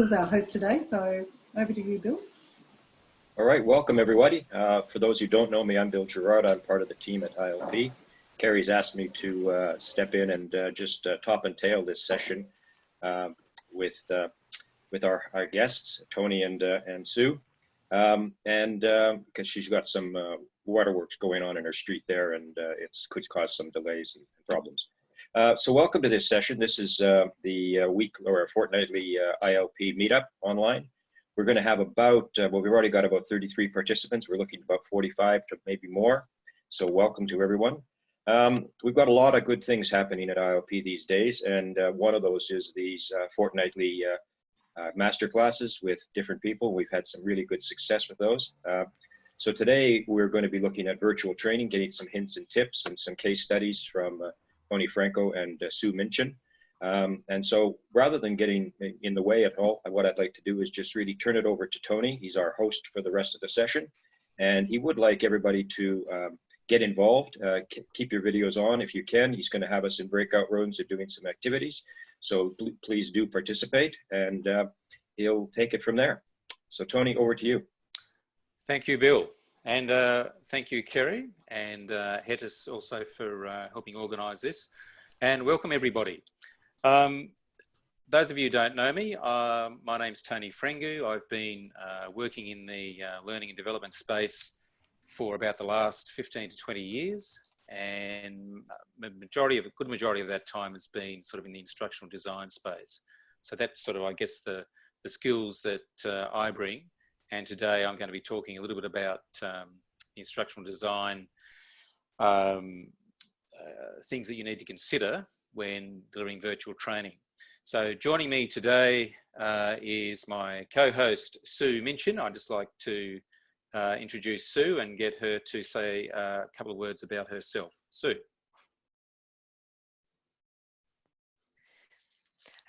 Bill's our host today, so over to you, Bill. All right, welcome everybody. For those who don't know me, I'm Bill Gerard. I'm part of the team at ILP. Carrie's asked me to step in and just top and tail this session with our guests, Tony and Sue, because she's got some waterworks going on in her street there, and it could cause some delays and problems. So welcome to this session. This is the weekly or fortnightly ILP meetup online. We're going to have about, well, we've already got about 33 participants. We're looking at about 45 to maybe more. So welcome to everyone. We've got a lot of good things happening at ILP these days, and one of those is these fortnightly masterclasses with different people. We've had some really good success with those. So today we're going to be looking at virtual training, getting some hints and tips and some case studies from Tony Frangou and Sue Minchin. And so rather than getting in the way at all, what I'd like to do is just really turn it over to Tony. He's our host for the rest of the session, and he would like everybody to get involved, keep your videos on if you can. He's going to have us in breakout rooms and doing some activities. So please do participate, and he'll take it from there. So Tony, over to you. Thank you, Bill. And thank you, Kerry, and Hettis also for helping organise this. And welcome everybody. Those of you who don't know me, my name's Tony Frangou. I've been working in the learning and development space for about the last 15 to 20 years, and a good majority of that time has been sort of in the instructional design space. So that's sort of, I guess, the skills that I bring. And today I'm going to be talking a little bit about instructional design, things that you need to consider when delivering virtual training. So joining me today is my co-host, Sue Minchin. I'd just like to introduce Sue and get her to say a couple of words about herself. Sue.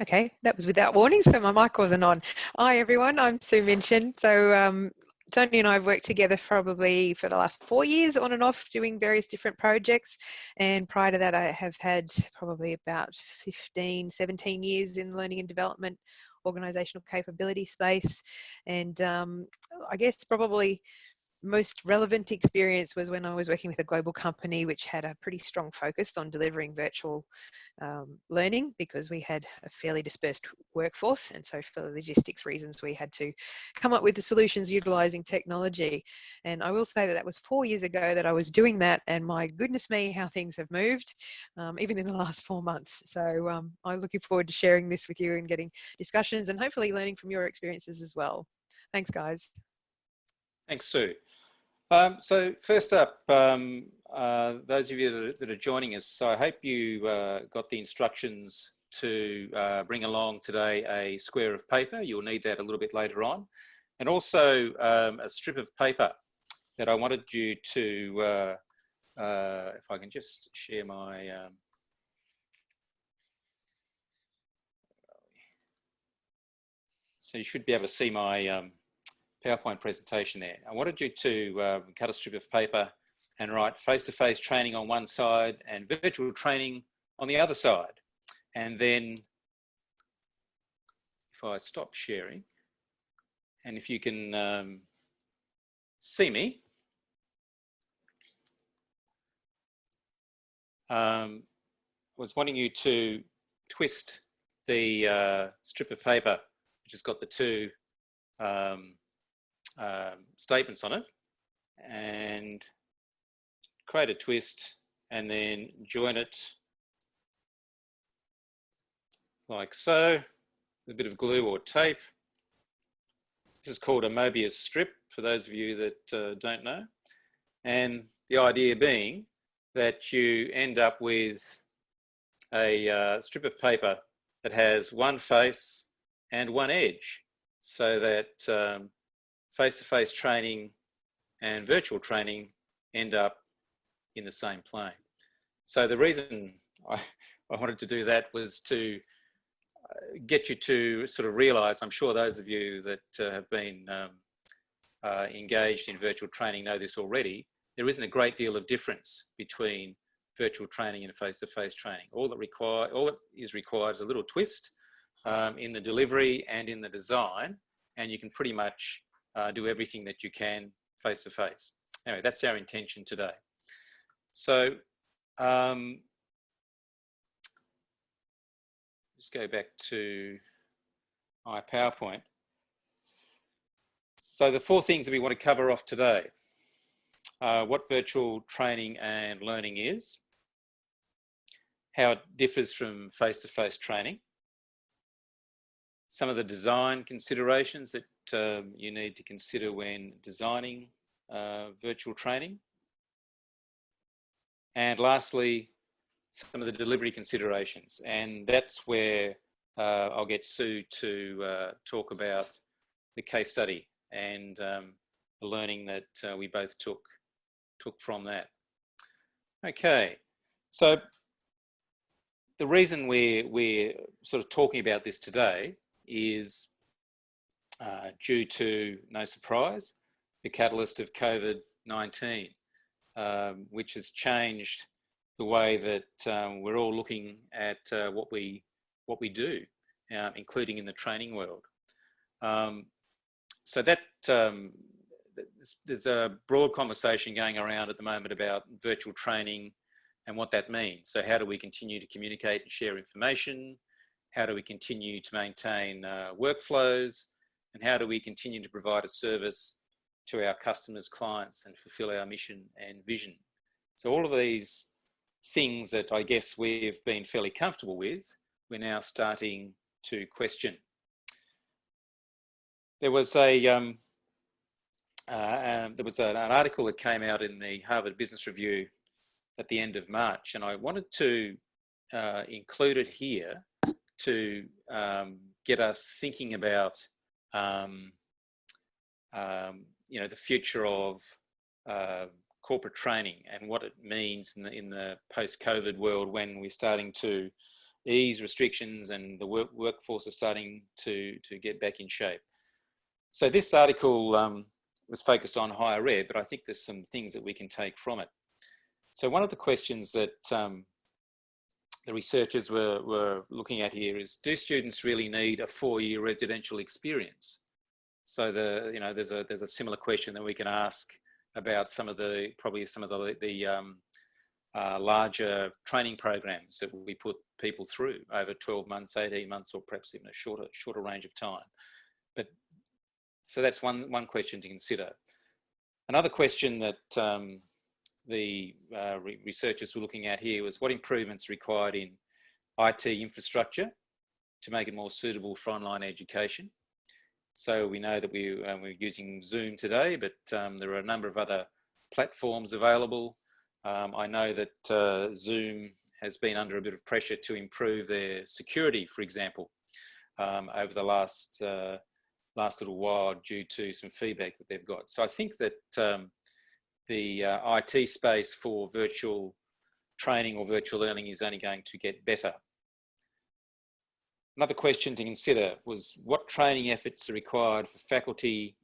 Okay, that was without warning, so my mic wasn't on. Hi everyone, I'm Sue Minchin. So Tony and I have worked together probably for the last 4 years on and off doing various different projects. And prior to that, I have had probably about 15, 17 years in learning and development, organisational capability space. And I guess probably most relevant experience was when I was working with a global company which had a pretty strong focus on delivering virtual learning, because we had a fairly dispersed workforce, and so for logistics reasons we had to come up with the solutions utilising technology. And I will say that that was 4 years ago that I was doing that, and my goodness me, how things have moved even in the last 4 months. So I'm looking forward to sharing this with you and getting discussions and hopefully learning from your experiences as well. Thanks guys. Thanks, Sue. So first up, those of you that are joining us, so I hope you got the instructions to bring along today a square of paper. You'll need that a little bit later on. And also a strip of paper that I wanted you to, if I can just share my, so you should be able to see my PowerPoint presentation there. I wanted you to cut a strip of paper and write face-to-face training on one side and virtual training on the other side. And then if I stop sharing, and if you can see me, I was wanting you to twist the strip of paper, which has got the two statements on it, and create a twist and then join it like so with a bit of glue or tape. This is called a Mobius strip for those of you that don't know, and the idea being that you end up with a strip of paper that has one face and one edge, so that face-to-face training and virtual training end up in the same plane. So the reason I wanted to do that was to get you to sort of realise, I'm sure those of you that have been engaged in virtual training know this already, there isn't a great deal of difference between virtual training and face-to-face training. All that is required is a little twist in the delivery and in the design, and you can pretty much do everything that you can face to face. Anyway, that's our intention today. So just go back to my PowerPoint. So the 4 things that we want to cover off today: what virtual training and learning is, how it differs from face-to-face training, some of the design considerations that you need to consider when designing virtual training, and lastly, some of the delivery considerations. And that's where I'll get Sue to talk about the case study and the learning that we both took from that. Okay, so the reason we're sort of talking about this today is due to, no surprise, the catalyst of COVID-19, which has changed the way that we're all looking at what we do, including in the training world. So that there's a broad conversation going around at the moment about virtual training and what that means. So how do we continue to communicate and share information? How do we continue to maintain workflows? And how do we continue to provide a service to our customers, clients, and fulfill our mission and vision? So all of these things that I guess we've been fairly comfortable with, we're now starting to question. There was an article that came out in the Harvard Business Review at the end of March, and I wanted to include it here to get us thinking about the future of corporate training and what it means in the post-COVID world, when we're starting to ease restrictions and the workforce is starting to get back in shape. So this article was focused on higher ed, but I think there's some things that we can take from it. So one of the questions that the researchers were looking at here is, do students really need a 4-year residential experience? So there's a similar question that we can ask about some of the larger training programs that we put people through over 12 months, 18 months, or perhaps even a shorter range of time. But so that's one question to consider. Another question that the researchers were looking at here was, what improvements required in IT infrastructure to make it more suitable for online education? So we know that we're using Zoom today, but there are a number of other platforms available. I know that Zoom has been under a bit of pressure to improve their security, for example, over the last little while, due to some feedback that they've got. So I think that the IT space for virtual training or virtual learning is only going to get better. Another question to consider was, what training efforts are required for faculty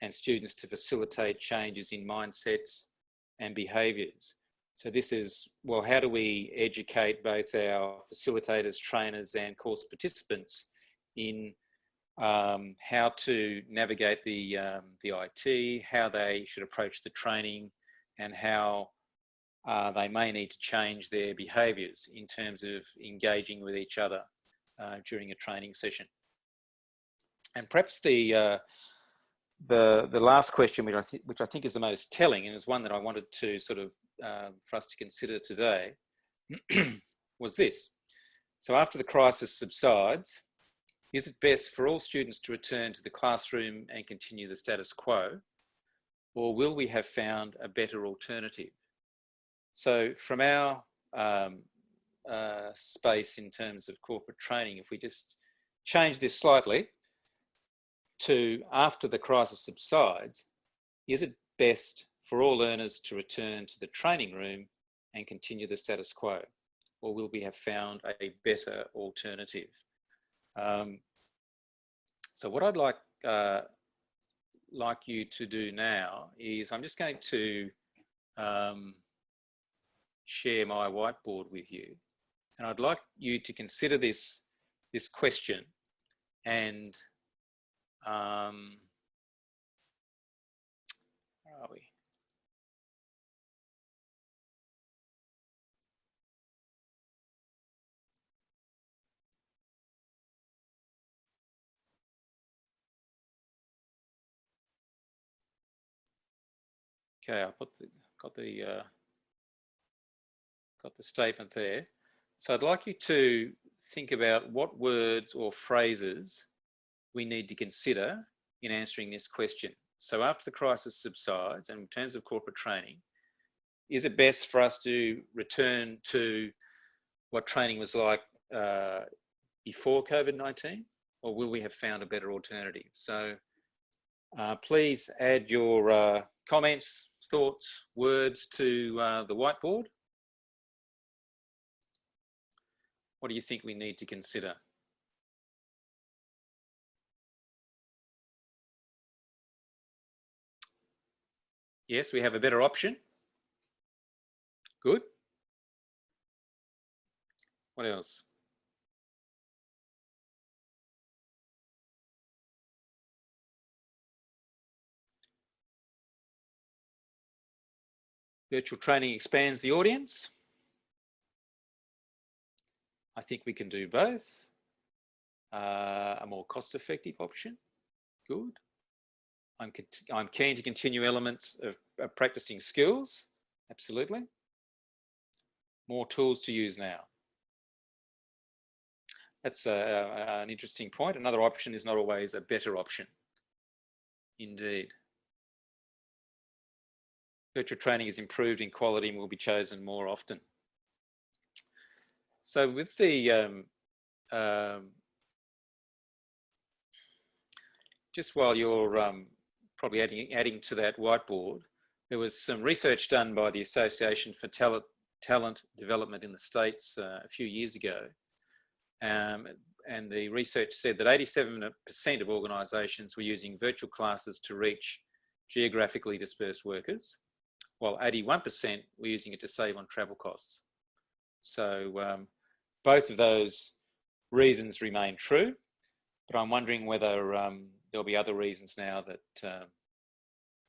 and students to facilitate changes in mindsets and behaviours? So this is, well, how do we educate both our facilitators, trainers, and course participants in how to navigate the IT, how they should approach the training, and how they may need to change their behaviours in terms of engaging with each other during a training session. And perhaps the last question, which I think is the most telling, and is one that I wanted to sort of for us to consider today, was this. So after the crisis subsides, is it best for all students to return to the classroom and continue the status quo, or will we have found a better alternative? So from our space in terms of corporate training, if we just change this slightly to, after the crisis subsides, is it best for all learners to return to the training room and continue the status quo, or will we have found a better alternative? So what I'd like you to do now is, I'm just going to share my whiteboard with you, and I'd like you to consider this this question and where are we? Okay, I got the statement there. So I'd like you to think about what words or phrases we need to consider in answering this question. So after the crisis subsides, and in terms of corporate training, is it best for us to return to what training was like before COVID-19, or will we have found a better alternative? So please add your comments, thoughts, words to the whiteboard. What do you think we need to consider? Yes, we have a better option. Good. What else? Virtual training expands the audience. I think we can do both. A more cost-effective option. Good. I'm keen to continue elements of practicing skills. Absolutely. More tools to use now. That's an interesting point. Another option is not always a better option. Indeed. Virtual training is improved in quality and will be chosen more often. So with the, just while you're probably adding to that whiteboard, there was some research done by the Association for Talent Development in the States a few years ago. And the research said that 87% of organisations were using virtual classes to reach geographically dispersed workers, while 81% were using it to save on travel costs. So both of those reasons remain true, but I'm wondering whether there'll be other reasons now that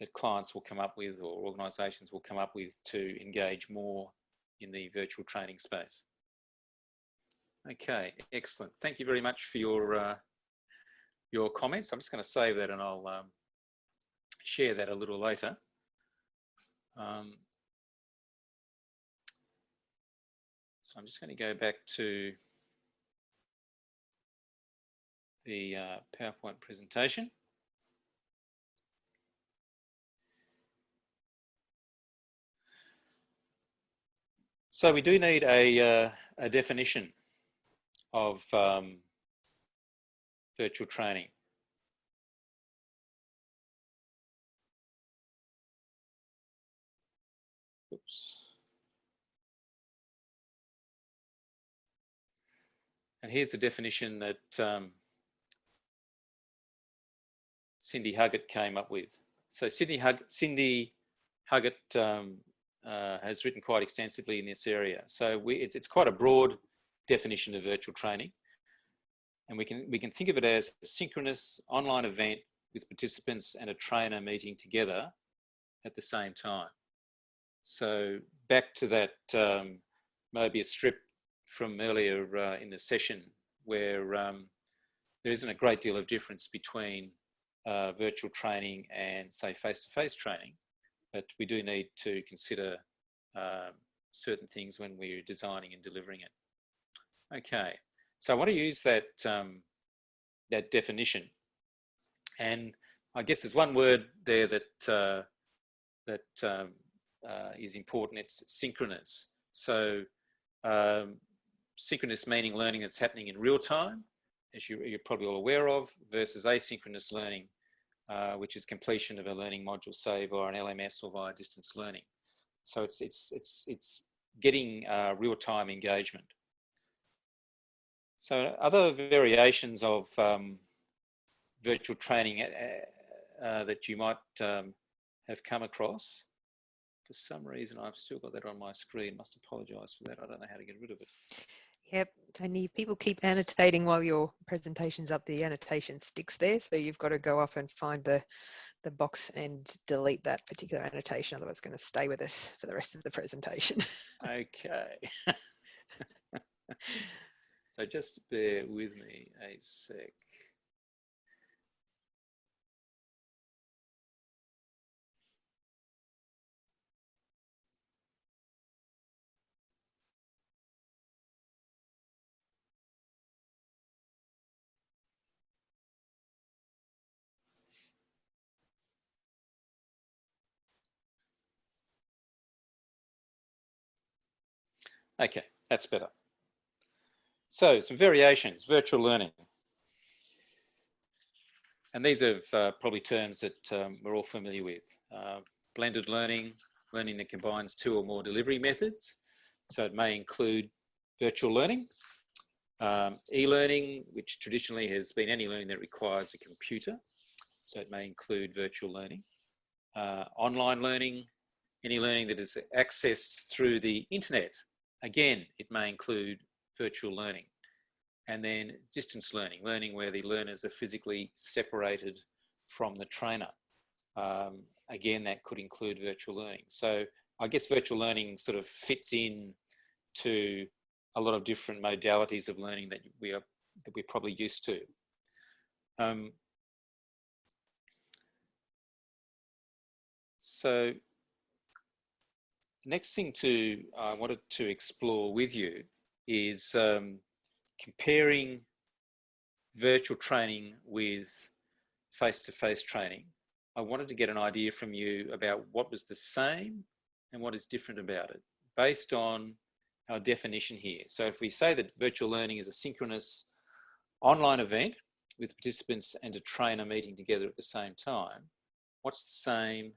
that clients will come up with, or organisations will come up with, to engage more in the virtual training space. Okay, excellent. Thank you very much for your comments. I'm just going to save that and I'll share that a little later. So I'm just going to go back to the PowerPoint presentation. So we do need a definition of virtual training. Oops. And here's the definition that Cindy Huggett came up with. So Cindy Huggett has written quite extensively in this area. So it's quite a broad definition of virtual training. And we can think of it as a synchronous online event with participants and a trainer meeting together at the same time. So back to that Mobius strip from earlier in the session, where there isn't a great deal of difference between virtual training and, say, face-to-face training, but we do need to consider certain things when we're designing and delivering it. Okay, so I want to use that that definition, and I guess there's one word there that is important. It's synchronous. So synchronous meaning learning that's happening in real time, as you're probably all aware of, versus asynchronous learning, which is completion of a learning module, say via an LMS or via distance learning. So it's getting real-time engagement. So other variations of virtual training that you might have come across. For some reason, I've still got that on my screen. Must apologise for that. I don't know how to get rid of it. Yep, Tony, people keep annotating while your presentation's up, the annotation sticks there. So you've got to go off and find the box and delete that particular annotation. Otherwise it's going to stay with us for the rest of the presentation. Okay. So just bear with me a sec. Okay, that's better. So some variations, virtual learning. And these are probably terms that we're all familiar with. Blended learning, learning that combines 2 or more delivery methods. So it may include virtual learning, e-learning, which traditionally has been any learning that requires a computer. So it may include virtual learning. Online learning, any learning that is accessed through the internet. Again, it may include virtual learning. And then distance learning, learning where the learners are physically separated from the trainer. Again, that could include virtual learning. So I guess virtual learning sort of fits in to a lot of different modalities of learning that we're probably used to. So next thing I wanted to explore with you is comparing virtual training with face-to-face training. I wanted to get an idea from you about what was the same and what is different about it, based on our definition here. So if we say that virtual learning is a synchronous online event with participants and a trainer meeting together at the same time, what's the same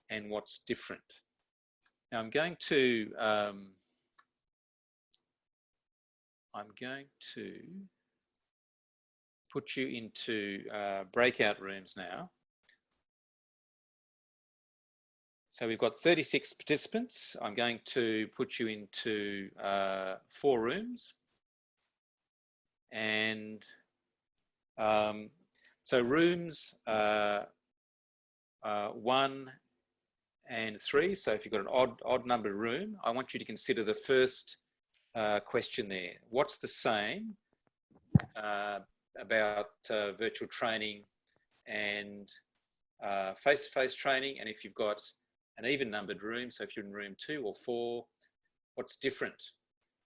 and what's different? Now I'm going to put you into breakout rooms now. So we've got 36 participants. I'm going to put you into 4 rooms. And so rooms 1 and 3. So if you've got an odd numbered room, I want you to consider the first question there. What's the same about virtual training and face-to-face training? And if you've got an even numbered room, so if you're in room 2 or 4, what's different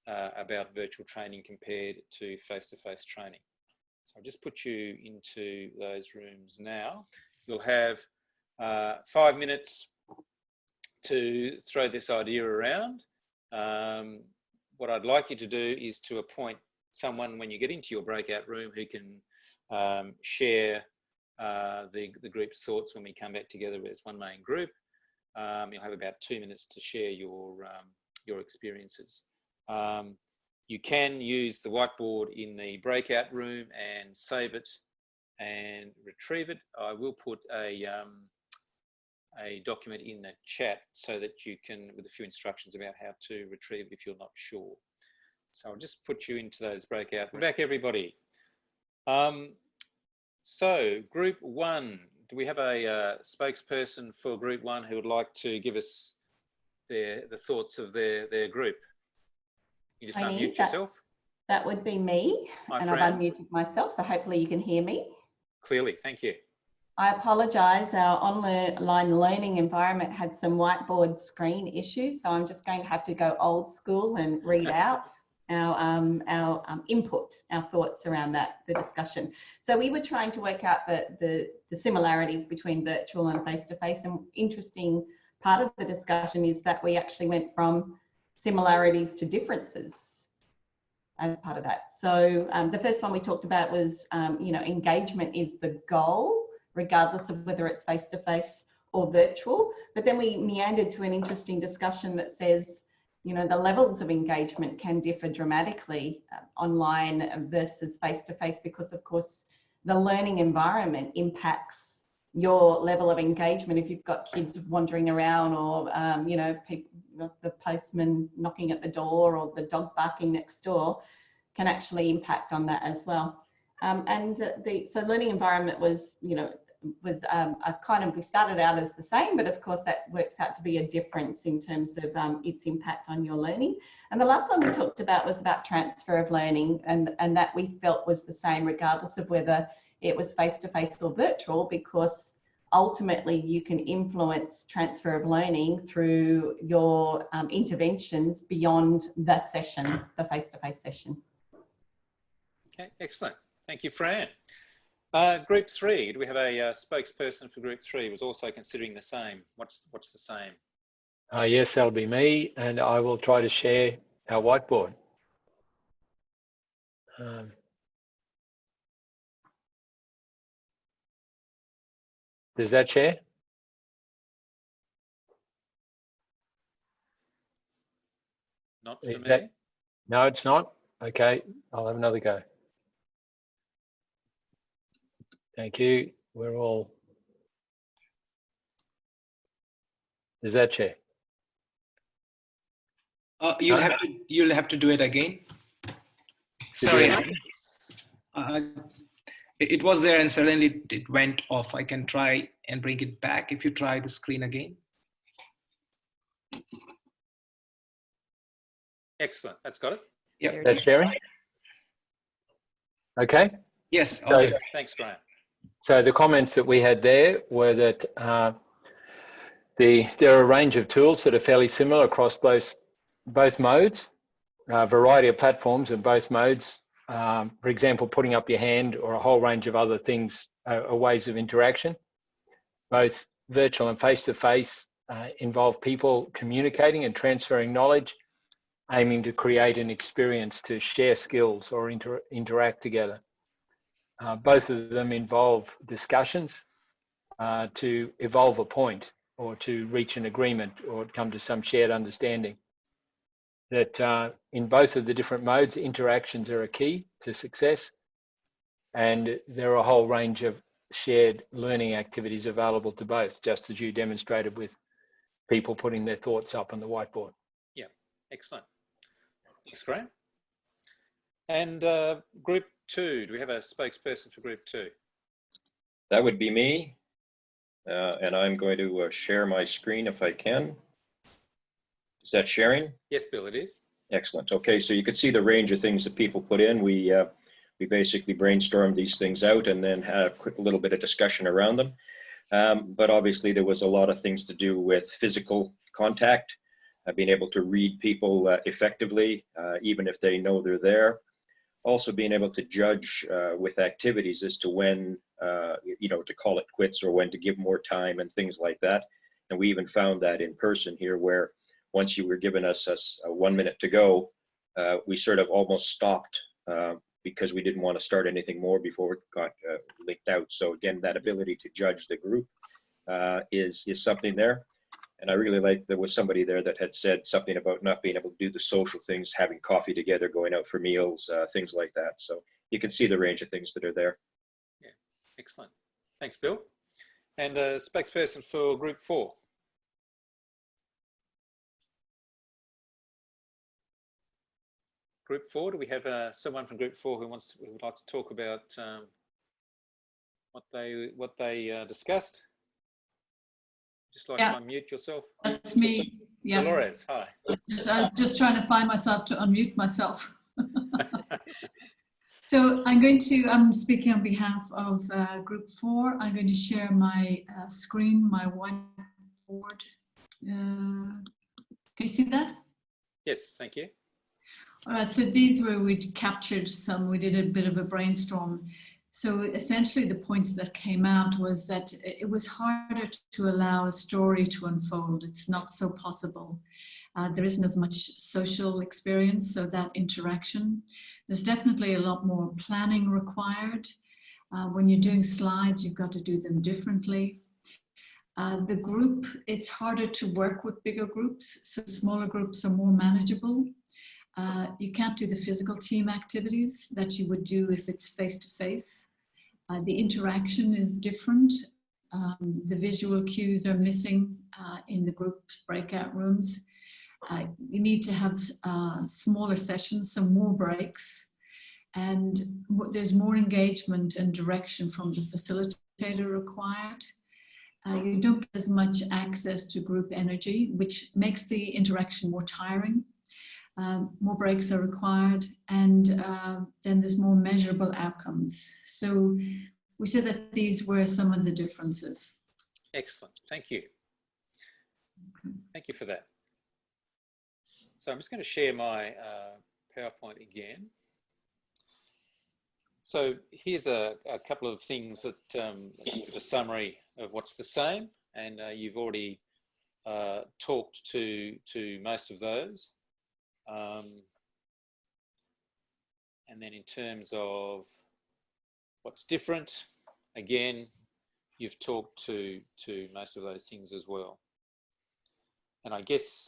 about virtual training compared to face-to-face training? So I'll just put you into those rooms now. You'll have 5 minutes to throw this idea around. What I'd like you to do is to appoint someone when you get into your breakout room who can share the group's thoughts when we come back together as one main group. You'll have about 2 minutes to share your experiences. You can use the whiteboard in the breakout room and save it and retrieve it. I will put a document in the chat so that you can, with a few instructions about how to retrieve it if you're not sure. So I'll just put you into those breakout. Back everybody. So group 1, do we have a spokesperson for group 1 who would like to give us the thoughts of their group? You just unmute yourself. That would be me. Hi, and Fran. I've unmuted myself, so hopefully you can hear me. Clearly, thank you. I apologise, our online learning environment had some whiteboard screen issues, so I'm just going to have to go old school and read out our input, our thoughts around the discussion. So we were trying to work out the similarities between virtual and face-to-face, and interesting part of the discussion is that we actually went from similarities to differences as part of that. So the first one we talked about was, engagement is the goal, regardless of whether it's face-to-face or virtual. But then we meandered to an interesting discussion that says, the levels of engagement can differ dramatically online versus face-to-face, because of course the learning environment impacts your level of engagement. If you've got kids wandering around, or people, the postman knocking at the door, or the dog barking next door, can actually impact on that as well. So learning environment was, a kind of, we started out as the same, but of course that works out to be a difference in terms of its impact on your learning. And the last one we talked about was about transfer of learning, and that we felt was the same regardless of whether it was face-to-face or virtual, because ultimately you can influence transfer of learning through your interventions beyond the session, the face-to-face session. Okay, excellent. Thank you, Fran. Group 3, do we have a spokesperson for Group 3 was also considering the same? What's the same? Yes, that'll be me, and I will try to share our whiteboard. Does that share? Not for me. No, it's not. Okay, I'll have another go. Thank you. We're all. Does that share? You'll have to do it again. Sorry. It was there and suddenly it went off. I can try and bring it back if you try the screen again. Excellent. That's got it. Yeah. That's sharing. Okay. Yes. So, yes. Thanks, Graham. So the comments that we had there were that there are a range of tools that are fairly similar across both modes, a variety of platforms in both modes. For example, putting up your hand or a whole range of other things are ways of interaction. Both virtual and face-to-face involve people communicating and transferring knowledge, aiming to create an experience to share skills or interact together. Both of them involve discussions to evolve a point or to reach an agreement or come to some shared understanding. That in both of the different modes, interactions are a key to success, and there are a whole range of shared learning activities available to both, just as you demonstrated with people putting their thoughts up on the whiteboard. Yeah, excellent. Thanks, Graham. And Group 2, do we have a spokesperson for Group 2? That would be me, and I'm going to share my screen if I can. Is that sharing? Yes, Bill, it is. Excellent. Okay, so you can see the range of things that people put in. We basically brainstormed these things out and then had a little bit of discussion around them. But obviously there was a lot of things to do with physical contact, being able to read people effectively, even if they know they're there. Also being able to judge with activities as to when, to call it quits or when to give more time and things like that. And we even found that in person here, where once you were giving us 1 minute to go, we sort of almost stopped because we didn't want to start anything more before it got linked out. So again, that ability to judge the group is something there. And I really like, there was somebody there that had said something about not being able to do the social things, having coffee together, going out for meals, things like that. So you can see the range of things that are there. Yeah, excellent. Thanks, Bill. And a spokesperson for Group 4. Group 4, do we have someone from Group 4 who would like to talk about what they discussed? Just like to unmute yourself. That's me. Yeah. Dolores, hi. I was just trying to find myself to unmute myself. So I'm speaking on behalf of Group 4. I'm going to share my screen, my whiteboard. Can you see that? Yes, thank you. All right, so these were, we did a bit of a brainstorm. So essentially the points that came out was that it was harder to allow a story to unfold. It's not so possible. There isn't as much social experience, so that interaction. There's definitely a lot more planning required. When you're doing slides, you've got to do them differently. The group, it's harder to work with bigger groups, so smaller groups are more manageable. You can't do the physical team activities that you would do if it's face-to-face. The interaction is different. The visual cues are missing in the group breakout rooms. You need to have smaller sessions, so more breaks. and there's more engagement and direction from the facilitator required. You don't get as much access to group energy, which makes the interaction more tiring. More breaks are required, and then there's more measurable outcomes. So we said that these were some of the differences. Excellent, thank you. Thank you for that. So I'm just going to share my PowerPoint again. So here's a couple of things that a summary of what's the same, and you've already talked to most of those. And then in terms of what's different, again, you've talked to most of those things as well. And I guess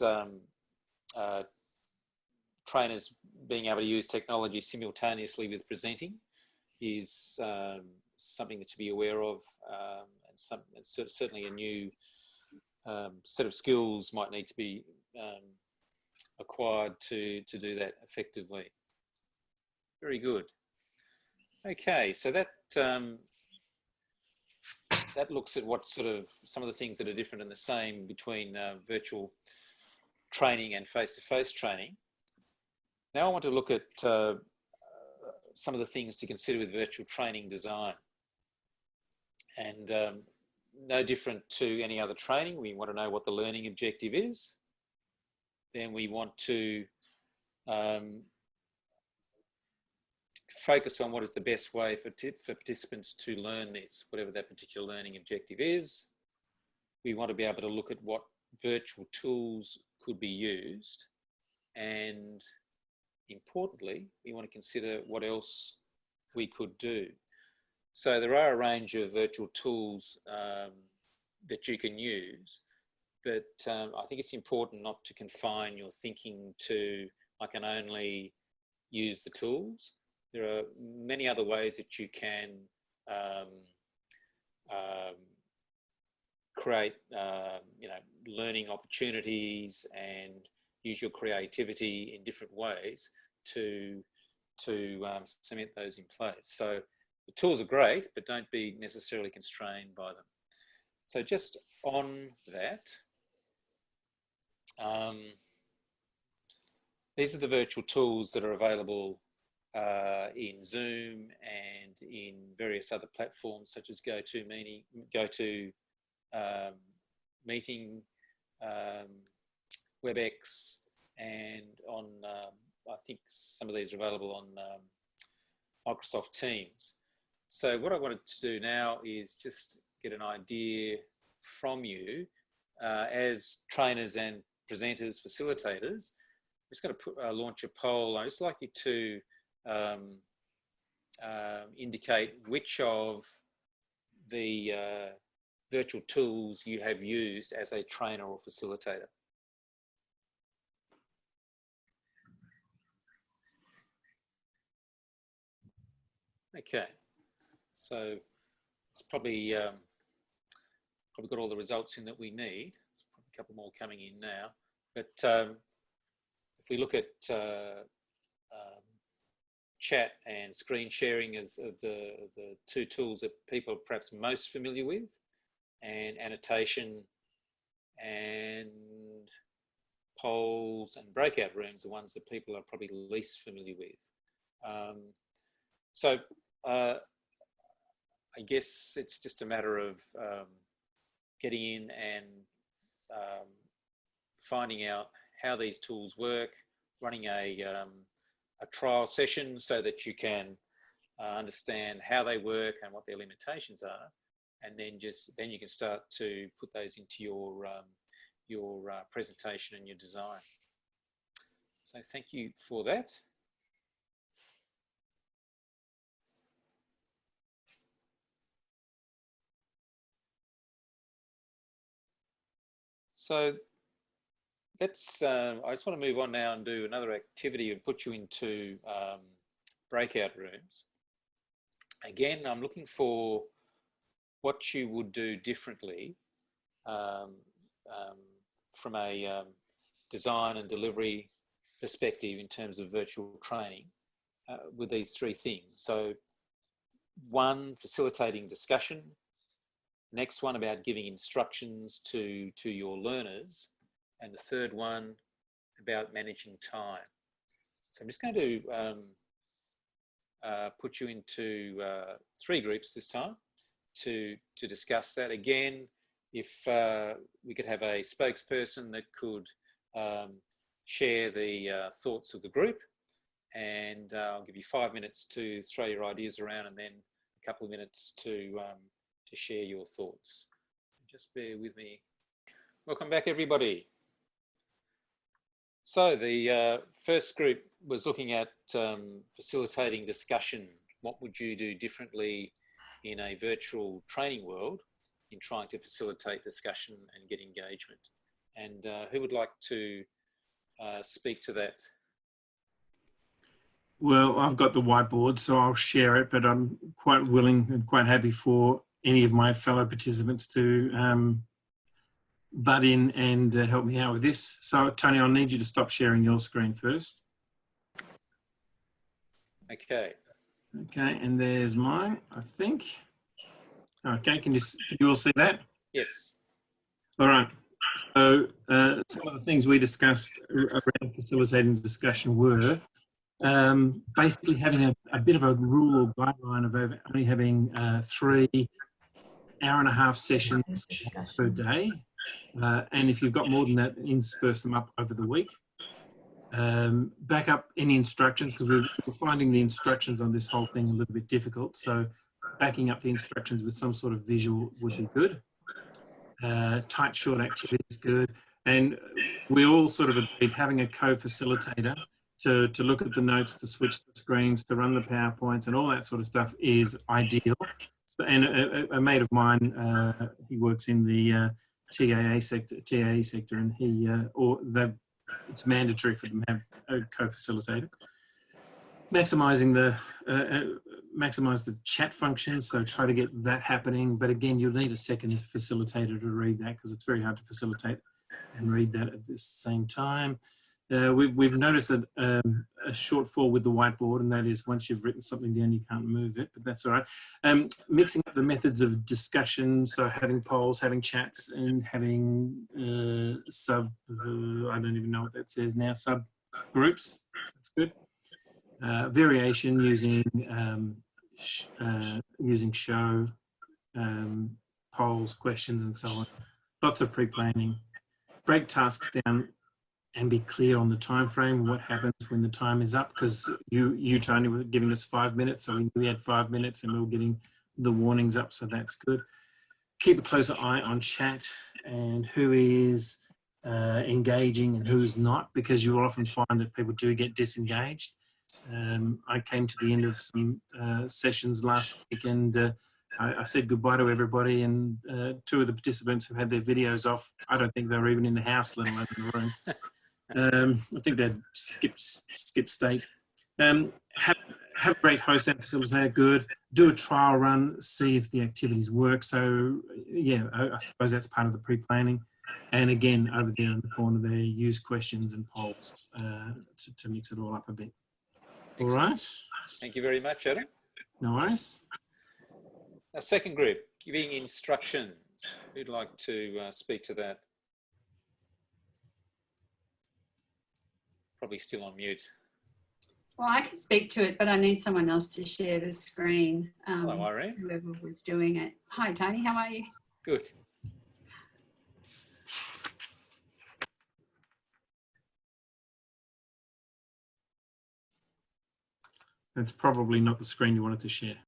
trainers being able to use technology simultaneously with presenting is something to be aware of, and certainly a new set of skills might need to be acquired to do that effectively. Very good. Okay, so that that looks at what sort of some of the things that are different and the same between virtual training and face-to-face training. Now I want to look at some of the things to consider with virtual training design. And no different to any other training, we want to know what the learning objective is. Then we want to focus on what is the best way for participants to learn this, whatever that particular learning objective is. We want to be able to look at what virtual tools could be used, and importantly, we want to consider what else we could do. So there are a range of virtual tools that you can use, but I think it's important not to confine your thinking to, I can only use the tools. There are many other ways that you can create learning opportunities and use your creativity in different ways to cement those in place. So the tools are great, but don't be necessarily constrained by them. So just on that, these are the virtual tools that are available in Zoom and in various other platforms such as GoToMeeting, Webex, and on, I think some of these are available on Microsoft Teams. So what I wanted to do now is just get an idea from you as trainers and presenters, facilitators. I'm just going to launch a poll. I'd just like you to indicate which of the virtual tools you have used as a trainer or facilitator. Okay, so it's probably got all the results in that we need. There's probably a couple more coming in now, but if we look at chat and screen sharing as of the two tools that people are perhaps most familiar with, and annotation and polls and breakout rooms, the ones that people are probably least familiar with. So I guess it's just a matter of getting in and finding out how these tools work, running a trial session so that you can understand how they work and what their limitations are, and then you can start to put those into your presentation and your design. So thank you for that. So let's, I just want to move on now and do another activity and put you into breakout rooms. Again, I'm looking for what you would do differently from a design and delivery perspective in terms of virtual training. with these three things. So 1, facilitating discussion. Next one about giving instructions to your learners. And the third one about managing time. So I'm just going to put you into 3 groups this time to discuss that. Again, if we could have a spokesperson that could share the thoughts of the group, and I'll give you 5 minutes to throw your ideas around, and then a couple of minutes to share your thoughts. Just bear with me. Welcome back, everybody. So the first group was looking at facilitating discussion. What would you do differently in a virtual training world in trying to facilitate discussion and get engagement? And who would like to speak to that? Well, I've got the whiteboard, so I'll share it, but I'm quite willing and quite happy for any of my fellow participants to butt in and help me out with this. So, Tony, I'll need you to stop sharing your screen first. Okay. Okay, and there's mine, I think. Okay, can you all see that? Yes. All right. So, some of the things we discussed around facilitating the discussion were basically having a bit of a rule or guideline of only having 3 hour-and-a-half sessions per day. And if you've got more than that, intersperse them up over the week. Back up any instructions, because we're finding the instructions on this whole thing a little bit difficult. So backing up the instructions with some sort of visual would be good. Tight, short activity is good. And we all sort of agreed having a co-facilitator to look at the notes, to switch the screens, to run the PowerPoints and all that sort of stuff is ideal. So, and a mate of mine, he works in the TAE sector, and it's mandatory for them to have a co-facilitator. Maximise the chat function, so try to get that happening. But again, you'll need a second facilitator to read that, because it's very hard to facilitate and read that at the same time. We've noticed a shortfall with the whiteboard, and that is once you've written something down, you can't move it, but that's all right. Mixing up the methods of discussion, so having polls, having chats, and having I don't even know what that says now, subgroups, that's good. Variation using show, polls, questions, and so on. Lots of pre-planning. Break tasks down and be clear on the time frame, what happens when the time is up, because you Tony, were giving us 5 minutes, so we had 5 minutes and we were getting the warnings up, so that's good. Keep a closer eye on chat and who is engaging and who's not, because you will often find that people do get disengaged. I came to the end of some sessions last week, and I said goodbye to everybody, and 2 of the participants who had their videos off, I don't think they were even in the house, let alone in the room. I think they'd skip state. Have a great host and facilitator, good. Do a trial run, see if the activities work. So yeah, I suppose that's part of the pre-planning. And again, over there in the corner there, use questions and polls to mix it all up a bit. All right. Thank you very much, Adam. No worries. Our second group, giving instructions. Who'd like to speak to that? Probably still on mute. Well, I can speak to it, but I need someone else to share the screen. Hello, Irene. Whoever was doing it. Hi, Tony. How are you? Good. That's probably not the screen you wanted to share.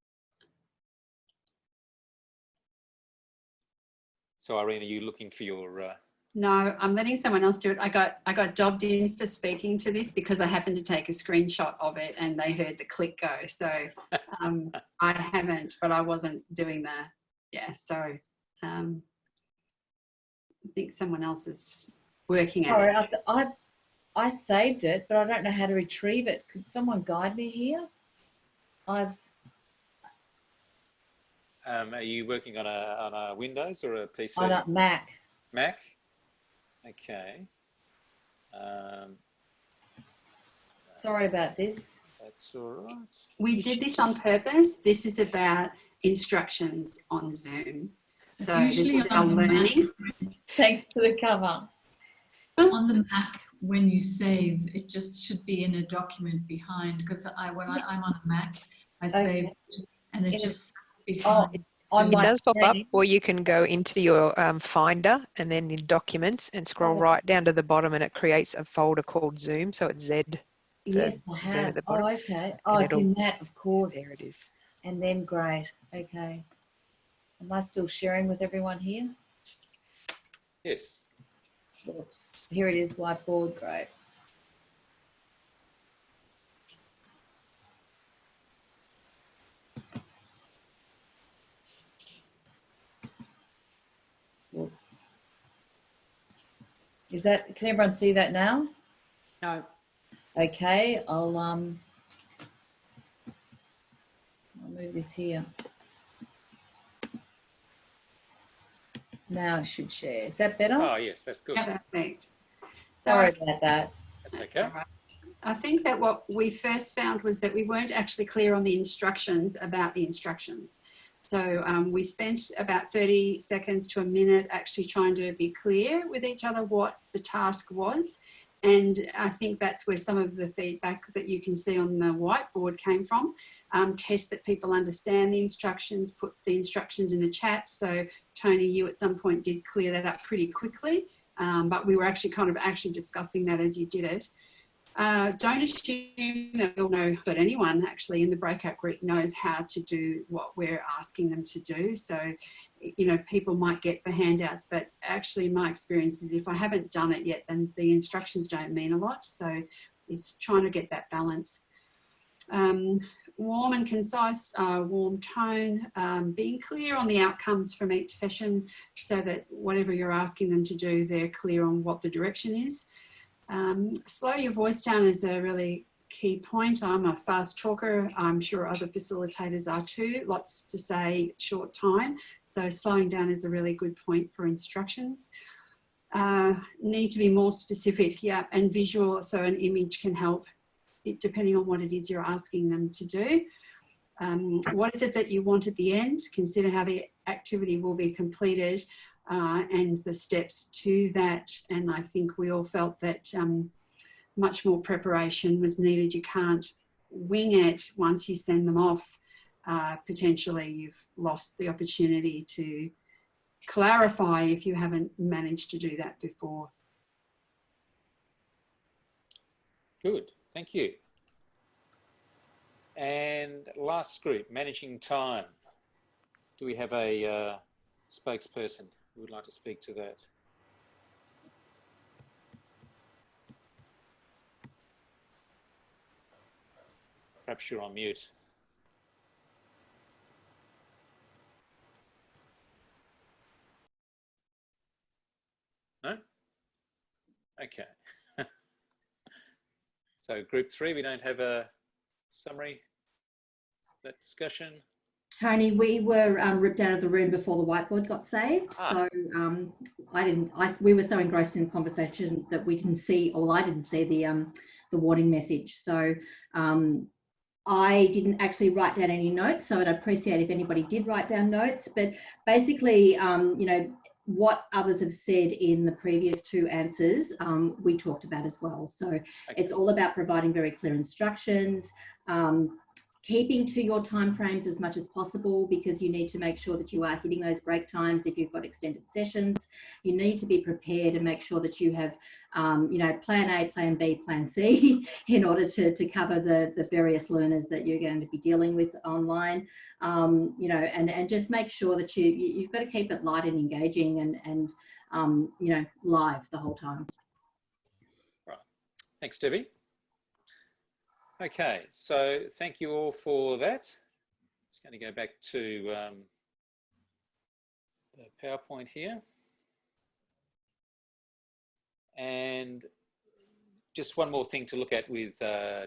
So, Irene, are you looking for your... No, I'm letting someone else do it. I got jobbed in for speaking to this because I happened to take a screenshot of it and they heard the click go. So I haven't, but I wasn't doing the, yeah. So I think someone else is working at it. Sorry, I saved it, but I don't know how to retrieve it. Could someone guide me here? are you working on a Windows or a PC? On a Mac. Mac? Okay. Sorry about this. That's all right. We did this on purpose. This is about instructions on Zoom. So this Usually is our on the learning. Thanks for the cover. On the Mac, when you save, it just should be in a document behind, because when I'm on a Mac, I save it and it just behind. On It my does pop up, screen. or you can go into your Finder and then in Documents and scroll right down to the bottom, and it creates a folder called Zoom. So it's Z. Yes, I Zoom have. at the bottom. Oh, okay. Oh, and it's in that, of course. There it is. And then great. Okay. Am I still sharing with everyone here? Yes. Oops. Here it is, whiteboard. Great. Whoops. Is that, can everyone see that now? No. Okay, I'll move this here. Now I should share. Is that better? Oh, yes, that's good. Perfect. Sorry about that. That's okay. I think that what we first found was that we weren't actually clear on the instructions about the instructions. So we spent about 30 seconds to a minute actually trying to be clear with each other what the task was. And I think that's where some of the feedback that you can see on the whiteboard came from. Test that people understand the instructions, put the instructions in the chat. So Tony, you at some point did clear that up pretty quickly, but we were actually discussing that as you did it. Don't assume that we'll know that anyone actually in the breakout group knows how to do what we're asking them to do. So, you know, people might get the handouts, but actually my experience is if I haven't done it yet, then the instructions don't mean a lot. So it's trying to get that balance. Warm and concise, warm tone, being clear on the outcomes from each session so that whatever you're asking them to do, they're clear on what the direction is. Slow your voice down is a really key point. I'm a fast talker. I'm sure other facilitators are too. Lots to say, short time. So slowing down is a really good point for instructions. Need to be more specific, yeah, and visual. So an image can help depending on what it is you're asking them to do. What is it that you want at the end? Consider how the activity will be completed. And the steps to that. And I think we all felt that much more preparation was needed. You can't wing it once you send them off. Potentially you've lost the opportunity to clarify if you haven't managed to do that before. Good, thank you. And last group, managing time. Do we have a spokesperson who would like to speak to that? Perhaps you're on mute. No? Okay. So group 3, we don't have a summary of that discussion. Tony, we were ripped out of the room before the whiteboard got saved. So we were so engrossed in the conversation that we didn't see, or I didn't see the warning message. So I didn't actually write down any notes. So I'd appreciate if anybody did write down notes. But basically, you know, what others have said in the previous 2 answers, we talked about as well. So it's all about providing very clear instructions, keeping to your timeframes as much as possible, because you need to make sure that you are hitting those break times. If you've got extended sessions, you need to be prepared and make sure that you have, you know, plan A, plan B, plan C in order to cover the various learners that you're going to be dealing with online. You know, and just make sure that you've got to keep it light and engaging and you know, live the whole time. Right. Thanks, Debbie. Okay, so thank you all for that. It's going to go back to the PowerPoint here. And just one more thing to look at with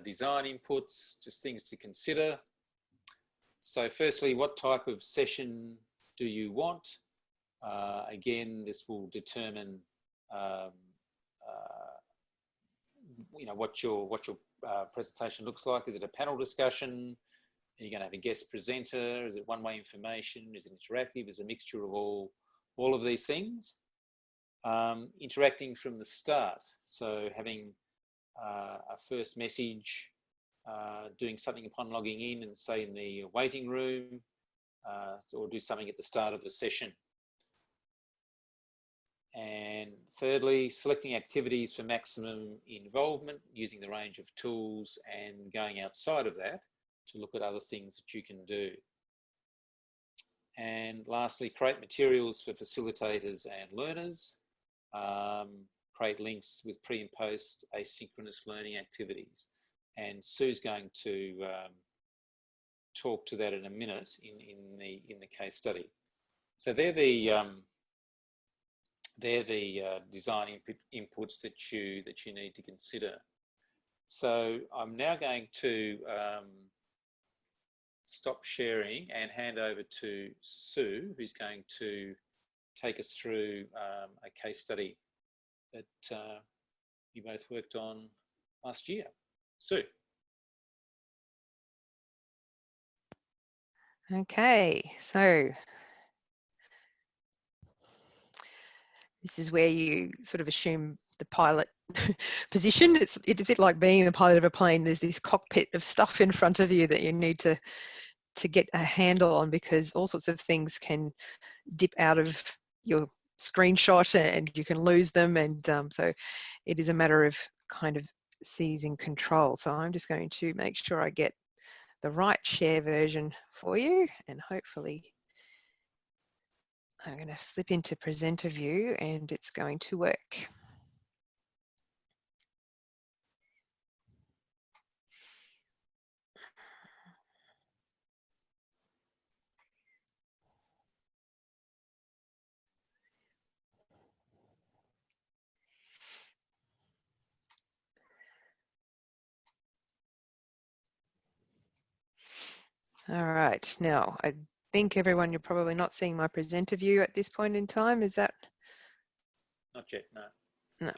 design inputs, just things to consider. So firstly, what type of session do you want? Again, this will determine what your presentation looks like. Is it a panel discussion? Are you going to have a guest presenter? Is it one-way information? Is it interactive? Is it a mixture of all of these things? Interacting from the start. So having a first message, doing something upon logging in and say in the waiting room, or do something at the start of the session. And thirdly, selecting activities for maximum involvement, using the range of tools and going outside of that to look at other things that you can do. And lastly, create materials for facilitators and learners. Create links with pre and post asynchronous learning activities. And Sue's going to talk to that in a minute in the case study. So they're the design inputs that you need to consider. So I'm now going to stop sharing and hand over to Sue, who's going to take us through a case study that you both worked on last year. Sue. Okay, so this is where you sort of assume the pilot position. It's a bit like being the pilot of a plane. There's this cockpit of stuff in front of you that you need to get a handle on, because all sorts of things can dip out of your screenshot and you can lose them. And so it is a matter of kind of seizing control. So I'm just going to make sure I get the right share version for you, and hopefully I'm going to slip into presenter view and it's going to work. All right, now I think everyone, you're probably not seeing my presenter view at this point in time. Is that? Not yet, no. No.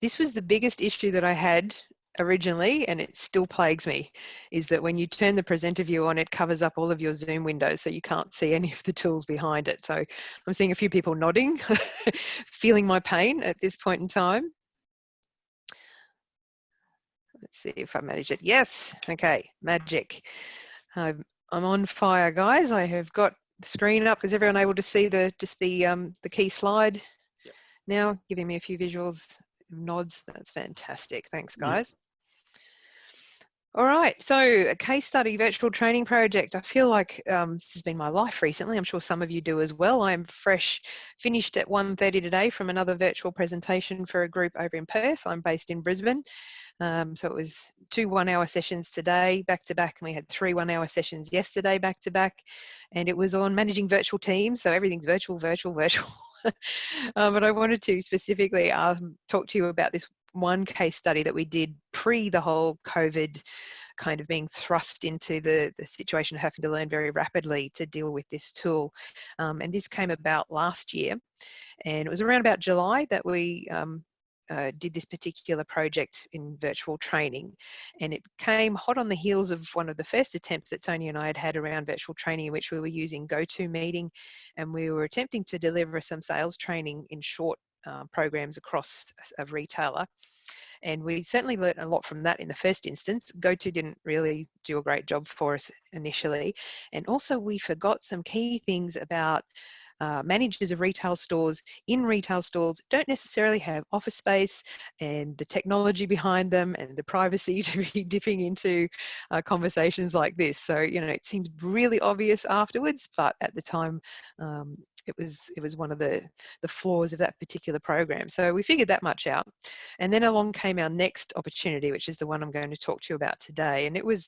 This was the biggest issue that I had originally, and it still plagues me, is that when you turn the presenter view on, it covers up all of your Zoom windows, so you can't see any of the tools behind it. So I'm seeing a few people nodding, feeling my pain at this point in time. Let's see if I manage it. Yes, okay, magic. I'm on fire, guys. I have got the screen up. Is everyone able to see the key slide? Yep. Now? Giving me a few visuals, nods. That's fantastic. Thanks, guys. Yep. All right, so a case study virtual training project. I feel like this has been my life recently. I'm sure some of you do as well. I'm finished at 1:30 today from another virtual presentation for a group over in Perth. I'm based in Brisbane. So it was 2 1-hour sessions today, back to back, and we had 3 1-hour sessions yesterday, back to back, and it was on managing virtual teams. So everything's virtual. But I wanted to specifically talk to you about this one case study that we did pre the whole COVID kind of being thrust into the situation of having to learn very rapidly to deal with this tool. And this came about last year, and it was around about July that we did this particular project in virtual training, and it came hot on the heels of one of the first attempts that Tony and I had around virtual training, in which we were using GoToMeeting, and we were attempting to deliver some sales training in short programs across a retailer. And we certainly learned a lot from that in the first instance. GoTo didn't really do a great job for us initially, and also we forgot some key things about managers of retail stores in retail stores don't necessarily have office space and the technology behind them and the privacy to be dipping into conversations like this. So, you know, it seems really obvious afterwards, but at the time it was one of the flaws of that particular program. So we figured that much out. And then along came our next opportunity, which is the one I'm going to talk to you about today. And it was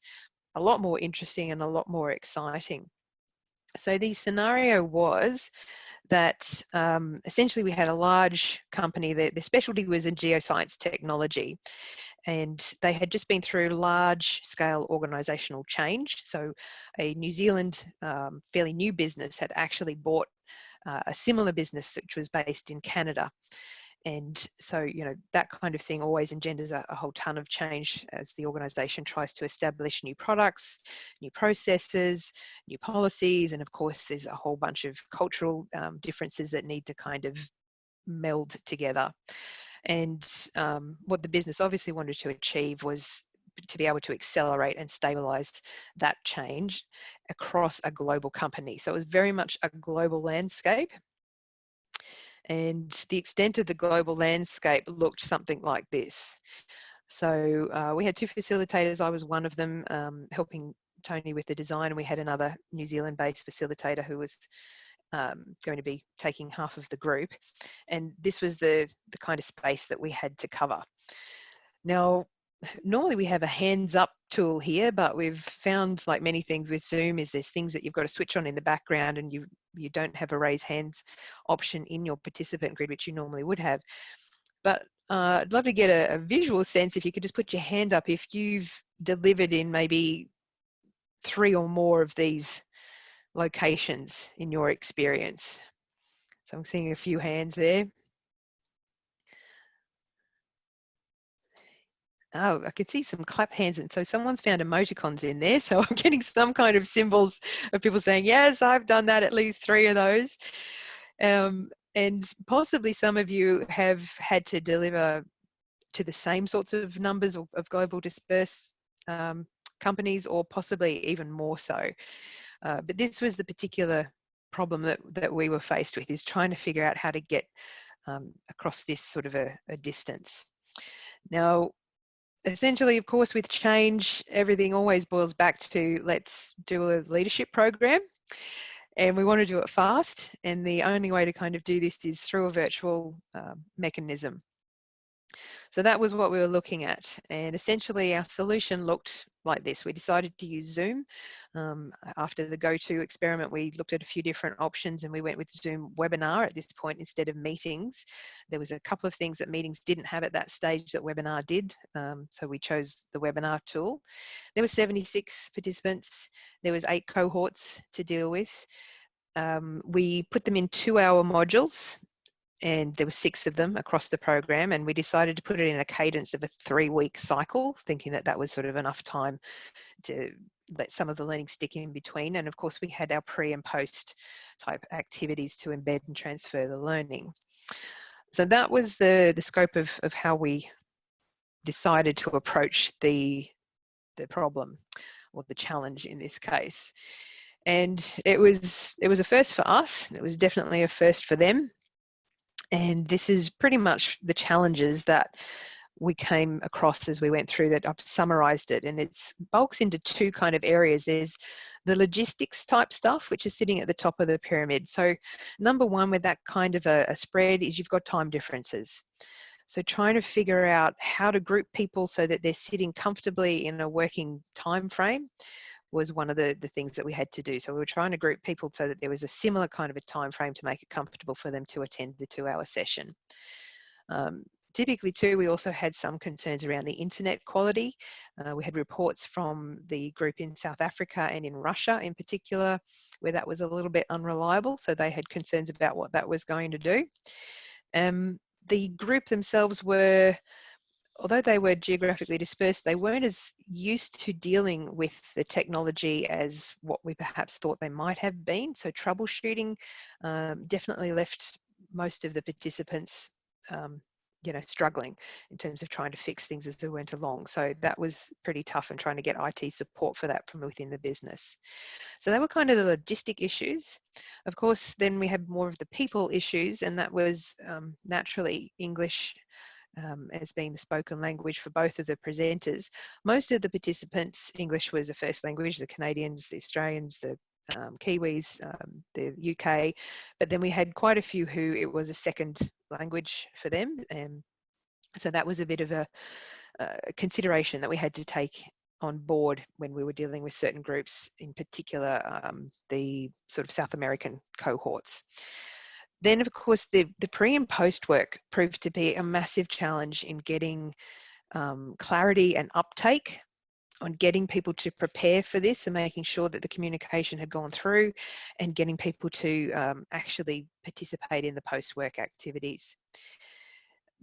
a lot more interesting and a lot more exciting. So the scenario was that essentially we had a large company, their specialty was in geoscience technology, and they had just been through large scale organisational change. So a New Zealand fairly new business had actually bought a similar business which was based in Canada. And so, you know, that kind of thing always engenders a whole ton of change as the organisation tries to establish new products, new processes, new policies, and of course there's a whole bunch of cultural differences that need to kind of meld together. And what the business obviously wanted to achieve was to be able to accelerate and stabilize that change across a global company. So it was very much a global landscape. And the extent of the global landscape looked something like this. So we had two facilitators. I was one of them, helping Tony with the design, and we had another New Zealand-based facilitator who was going to be taking half of the group. And this was the kind of space that we had to cover. Now, normally we have a hands up tool here, but we've found, like many things with Zoom, is there's things that you've got to switch on in the background, and you don't have a raise hands option in your participant grid, which you normally would have. But I'd love to get a visual sense if you could just put your hand up if you've delivered in maybe 3 or more of these locations in your experience. So I'm seeing a few hands there. Oh, I could see some clap hands, and so someone's found emoticons in there. So I'm getting some kind of symbols of people saying, yes, I've done that, at least 3 of those. And possibly some of you have had to deliver to the same sorts of numbers of global dispersed companies, or possibly even more so. But this was the particular problem that we were faced with, is trying to figure out how to get across this sort of a distance. Now, essentially, of course, with change, everything always boils back to, let's do a leadership program. And we want to do it fast. And the only way to kind of do this is through a virtual mechanism. So that was what we were looking at. And essentially our solution looked like this. We decided to use Zoom. After the GoTo experiment, we looked at a few different options, and we went with Zoom webinar at this point instead of meetings. There was a couple of things that meetings didn't have at that stage that webinar did. So we chose the webinar tool. There were 76 participants. There was 8 cohorts to deal with. We put them in 2-hour modules, and there were 6 of them across the program, and we decided to put it in a cadence of a 3-week cycle, thinking that that was sort of enough time to let some of the learning stick in between. And of course we had our pre and post type activities to embed and transfer the learning. So that was the scope of how we decided to approach the problem, or the challenge in this case. And it was a first for us. It was definitely a first for them. And this is pretty much the challenges that we came across as we went through that. I've summarized it, and it's bulks into 2 kind of areas. There's the logistics type stuff, which is sitting at the top of the pyramid. So number 1 with that kind of a spread is you've got time differences. So trying to figure out how to group people so that they're sitting comfortably in a working time frame was one of the things that we had to do. So we were trying to group people so that there was a similar kind of a time frame to make it comfortable for them to attend the 2-hour session. Typically too, we also had some concerns around the internet quality. We had reports from the group in South Africa and in Russia in particular, where that was a little bit unreliable. So they had concerns about what that was going to do. The group themselves were, although they were geographically dispersed, they weren't as used to dealing with the technology as what we perhaps thought they might have been. So troubleshooting definitely left most of the participants struggling in terms of trying to fix things as they went along. So that was pretty tough, and trying to get IT support for that from within the business. So they were kind of the logistic issues. Of course, then we had more of the people issues, and that was naturally English as being the spoken language for both of the presenters. Most of the participants, English was a first language, the Canadians, the Australians, the Kiwis, the UK, but then we had quite a few who it was a second language for them. So that was a bit of a consideration that we had to take on board when we were dealing with certain groups, in particular the sort of South American cohorts. Then, of course, the pre and post work proved to be a massive challenge in getting clarity and uptake on getting people to prepare for this, and making sure that the communication had gone through, and getting people to actually participate in the post-work activities.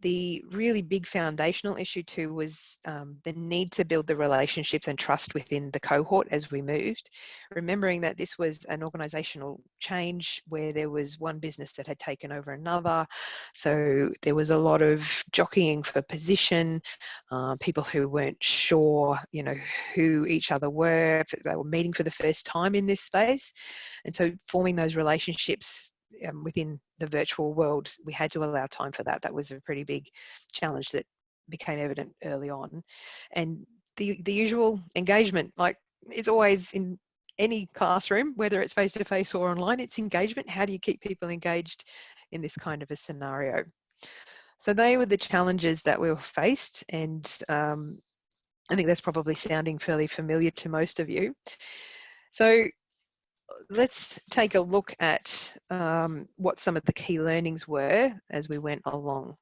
The really big foundational issue too was the need to build the relationships and trust within the cohort as we moved, remembering that this was an organisational change where there was one business that had taken over another. So there was a lot of jockeying for position, people who weren't sure, you know, who each other were. They were meeting for the first time in this space. And so forming those relationships within the virtual world, we had to allow time for that. That was a pretty big challenge that became evident early on. And the usual engagement, like it's always in any classroom, whether it's face-to-face or online, it's engagement. How do you keep people engaged in this kind of a scenario? So they were the challenges that we were faced, and I think that's probably sounding fairly familiar to most of you. So let's take a look at what some of the key learnings were as we went along.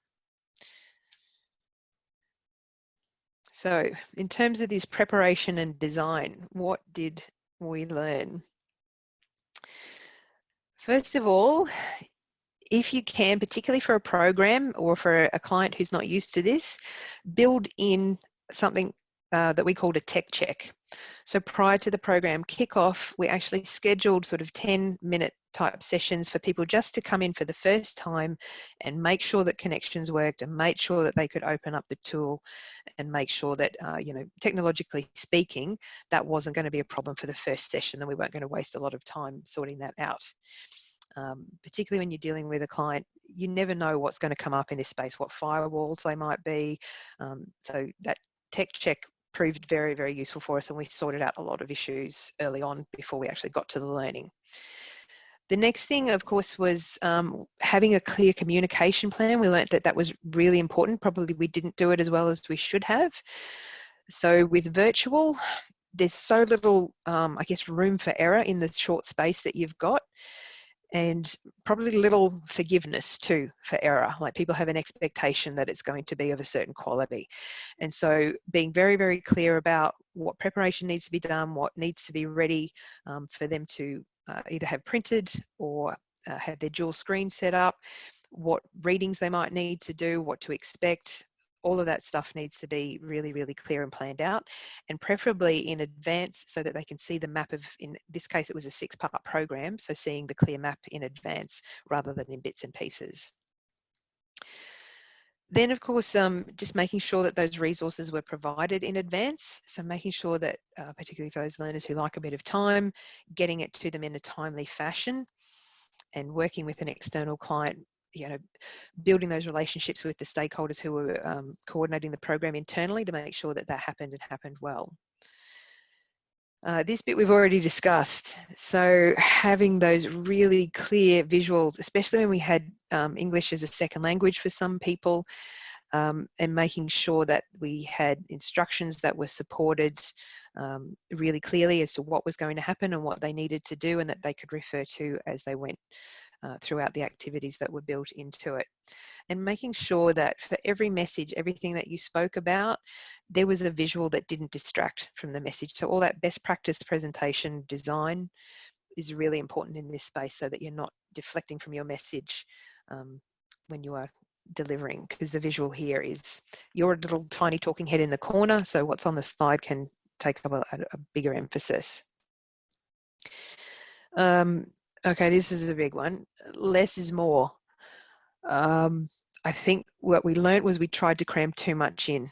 So in terms of this preparation and design, what did we learn? First of all, if you can, particularly for a program or for a client who's not used to this, build in something that we called a tech check. So prior to the program kickoff, we actually scheduled sort of 10-minute type sessions for people just to come in for the first time and make sure that connections worked and make sure that they could open up the tool and make sure that, you know, technologically speaking, that wasn't going to be a problem for the first session and we weren't going to waste a lot of time sorting that out. Particularly when you're dealing with a client, you never know what's going to come up in this space, what firewalls they might be. So that tech check proved very, very useful for us, and we sorted out a lot of issues early on before we actually got to the learning. The next thing, of course, was having a clear communication plan. We learned that that was really important. Probably we didn't do it as well as we should have. So with virtual, there's so little, I guess, room for error in the short space that you've got, and probably little forgiveness too for error. Like people have an expectation that it's going to be of a certain quality. And so being very, very clear about what preparation needs to be done, what needs to be ready for them to either have printed or have their dual screen set up, what readings they might need to do, what to expect. All of that stuff needs to be really, really clear and planned out, and preferably in advance so that they can see the map of, in this case, it was a 6-part program, so seeing the clear map in advance rather than in bits and pieces. Then, of course, just making sure that those resources were provided in advance. So making sure that, particularly for those learners who like a bit of time, getting it to them in a timely fashion and working with an external client, you know, building those relationships with the stakeholders who were coordinating the program internally to make sure that that happened and happened well. This bit we've already discussed. So having those really clear visuals, especially when we had English as a second language for some people, and making sure that we had instructions that were supported really clearly as to what was going to happen and what they needed to do, and that they could refer to as they went throughout the activities that were built into it. And making sure that for every message, everything that you spoke about, there was a visual that didn't distract from the message. So all that best practice presentation design is really important in this space so that you're not deflecting from your message when you are delivering, because the visual here is you're a little tiny talking head in the corner, so what's on the slide can take up a bigger emphasis. Okay, this is a big one. Less is more. I think what we learned was we tried to cram too much in.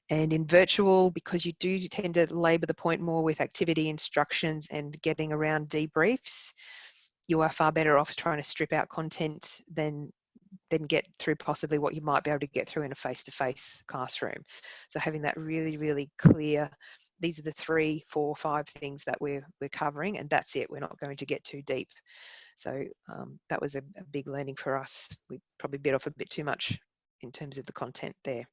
And in virtual, because you do tend to labour the point more with activity instructions and getting around debriefs, you are far better off trying to strip out content than get through possibly what you might be able to get through in a face-to-face classroom. So having that really, really clear, these are the 3, 4, 5 things that we're covering, and that's it. We're not going to get too deep. So that was a big learning for us. We probably bit off a bit too much in terms of the content there.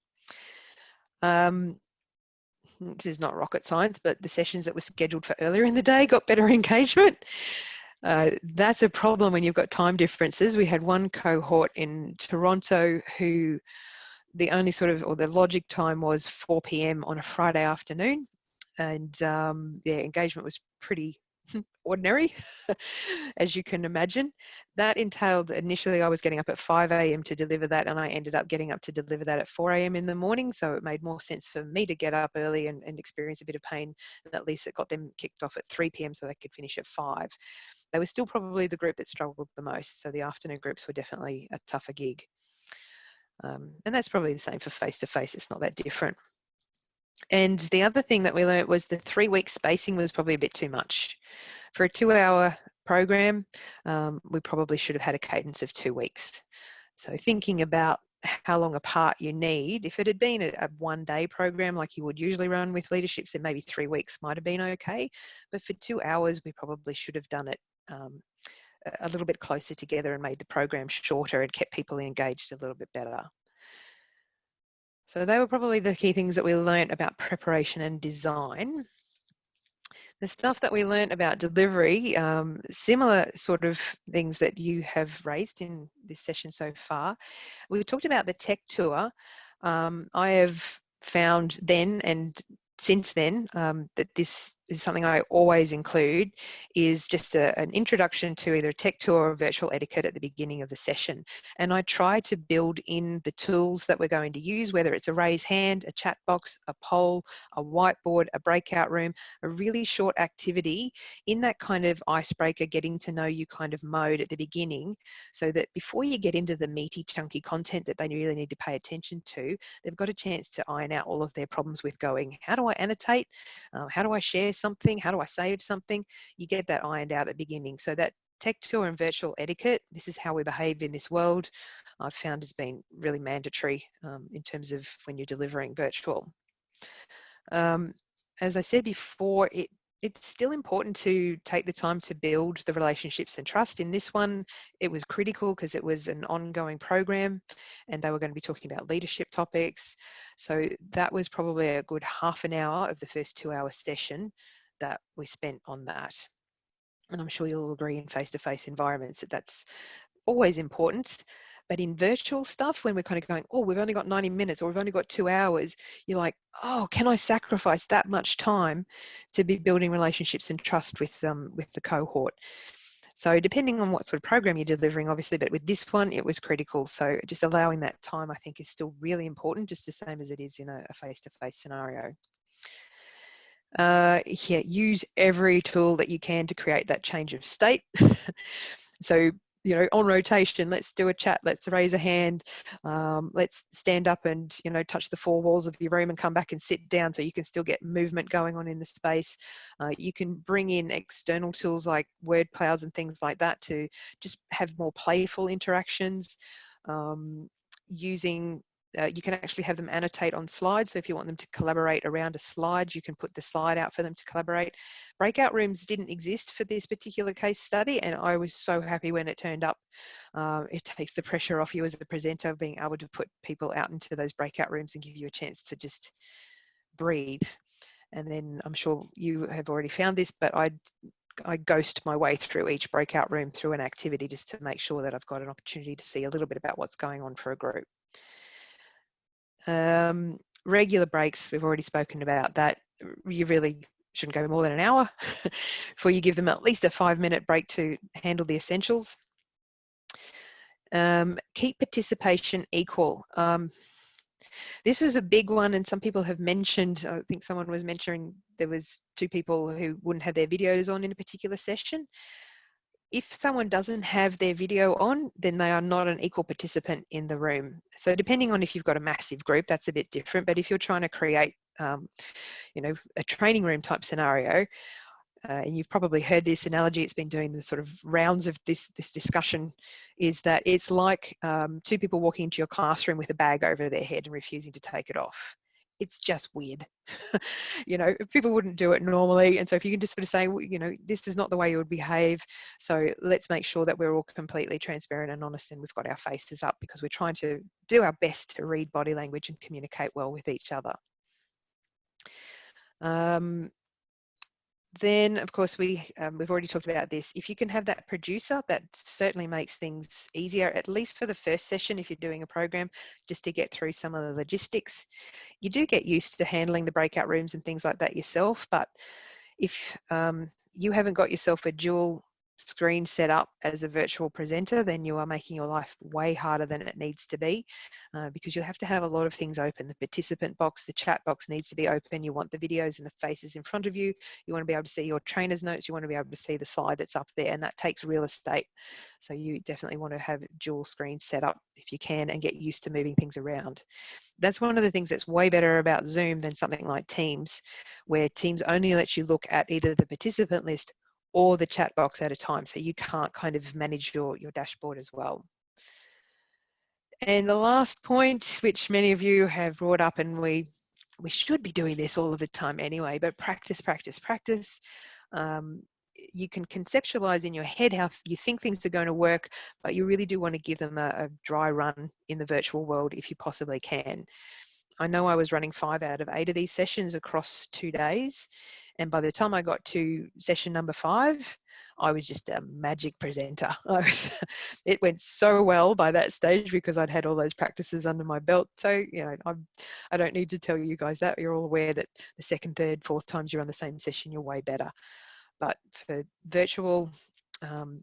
This is not rocket science, but the sessions that were scheduled for earlier in the day got better engagement. That's a problem when you've got time differences. We had one cohort in Toronto who the only sort of, or the logic time was 4 p.m. on a Friday afternoon. And their engagement was pretty ordinary, as you can imagine. That entailed, initially I was getting up at 5 a.m. to deliver that, and I ended up getting up to deliver that at 4 a.m. in the morning. So it made more sense for me to get up early and experience a bit of pain. And at least it got them kicked off at 3 p.m. so they could finish at 5. They were still probably the group that struggled the most. So the afternoon groups were definitely a tougher gig. And that's probably the same for face-to-face. It's not that different. And the other thing that we learned was the 3-week spacing was probably a bit too much. For a 2-hour program, we probably should have had a cadence of 2 weeks. So thinking about how long apart you need, if it had been a 1-day program like you would usually run with leaderships, then maybe 3 weeks might have been okay. But for 2 hours, we probably should have done it a little bit closer together and made the program shorter and kept people engaged a little bit better. So they were probably the key things that we learned about preparation and design. The stuff that we learned about delivery, similar sort of things that you have raised in this session so far. We talked about the tech tour. I have found then and since then that this is something I always include, is just an introduction to either a tech tour or virtual etiquette at the beginning of the session. And I try to build in the tools that we're going to use, whether it's a raise hand, a chat box, a poll, a whiteboard, a breakout room, a really short activity in that kind of icebreaker, getting to know you kind of mode at the beginning, so that before you get into the meaty, chunky content that they really need to pay attention to, they've got a chance to iron out all of their problems with going, how do I annotate? How do I share something? How do I save something? You get that ironed out at the beginning. So that tech tour and virtual etiquette, this is how we behave in this world, I've found has been really mandatory in terms of when you're delivering virtual. As I said before, it's still important to take the time to build the relationships and trust. In this one, it was critical because it was an ongoing program and they were going to be talking about leadership topics. So that was probably a good half an hour of the first 2-hour session that we spent on that. And I'm sure you'll agree in face-to-face environments that that's always important. But in virtual stuff, when we're kind of going, oh, we've only got 90 minutes or we've only got 2 hours, you're like, oh, can I sacrifice that much time to be building relationships and trust with the cohort? So depending on what sort of program you're delivering, obviously, but with this one, it was critical. So just allowing that time, I think, is still really important, just the same as it is in a face-to-face scenario. Yeah, use every tool that you can to create that change of state. So, you know, on rotation, let's do a chat, let's raise a hand, let's stand up and, you know, touch the 4 walls of your room and come back and sit down so you can still get movement going on in the space. You can bring in external tools like word clouds and things like that to just have more playful interactions. You can actually have them annotate on slides. So if you want them to collaborate around a slide, you can put the slide out for them to collaborate. Breakout rooms didn't exist for this particular case study, and I was so happy when it turned up. It takes the pressure off you as a presenter, being able to put people out into those breakout rooms and give you a chance to just breathe. And then I'm sure you have already found this, but I ghost my way through each breakout room through an activity just to make sure that I've got an opportunity to see a little bit about what's going on for a group. Regular breaks, we've already spoken about that. You really shouldn't go more than an hour before you give them at least a 5-minute break to handle the essentials. Keep participation equal. This was a big one, and some people have mentioned, I think someone was mentioning there was 2 people who wouldn't have their videos on in a particular session. If someone doesn't have their video on, then they are not an equal participant in the room. So depending on if you've got a massive group, that's a bit different. But if you're trying to create, you know, a training room type scenario, and you've probably heard this analogy, it's been doing the sort of rounds of this discussion, is that it's like 2 people walking into your classroom with a bag over their head and refusing to take it off. It's just weird. You know, people wouldn't do it normally. And so if you can just sort of say, you know, this is not the way you would behave. So let's make sure that we're all completely transparent and honest and we've got our faces up, because we're trying to do our best to read body language and communicate well with each other. Then, of course, we've already talked about this. If you can have that producer, that certainly makes things easier, at least for the first session if you're doing a program, just to get through some of the logistics. You do get used to handling the breakout rooms and things like that yourself, but If you haven't got yourself a dual screen set up as a virtual presenter, then you are making your life way harder than it needs to be, because you'll have to have a lot of things open. The participant box, the chat box needs to be open. You want the videos and the faces in front of you. You want to be able to see your trainer's notes. You want to be able to see the slide that's up there, and that takes real estate. So you definitely want to have dual screens set up if you can, and get used to moving things around. That's one of the things that's way better about Zoom than something like Teams, where Teams only lets you look at either the participant list or the chat box at a time, so you can't kind of manage your dashboard as well. And the last point, which many of you have brought up, and we should be doing this all of the time anyway, but practice, practice, practice. You can conceptualize in your head how you think things are going to work, but you really do want to give them a dry run in the virtual world if you possibly can. I know I was running 5 out of 8 of these sessions across 2 days. And by the time I got to session number 5, I was just a magic presenter. It went so well by that stage because I'd had all those practices under my belt. So, you know, I don't need to tell you guys that. You're all aware that the 2nd, 3rd, 4th times you're on the same session, you're way better. But for virtual,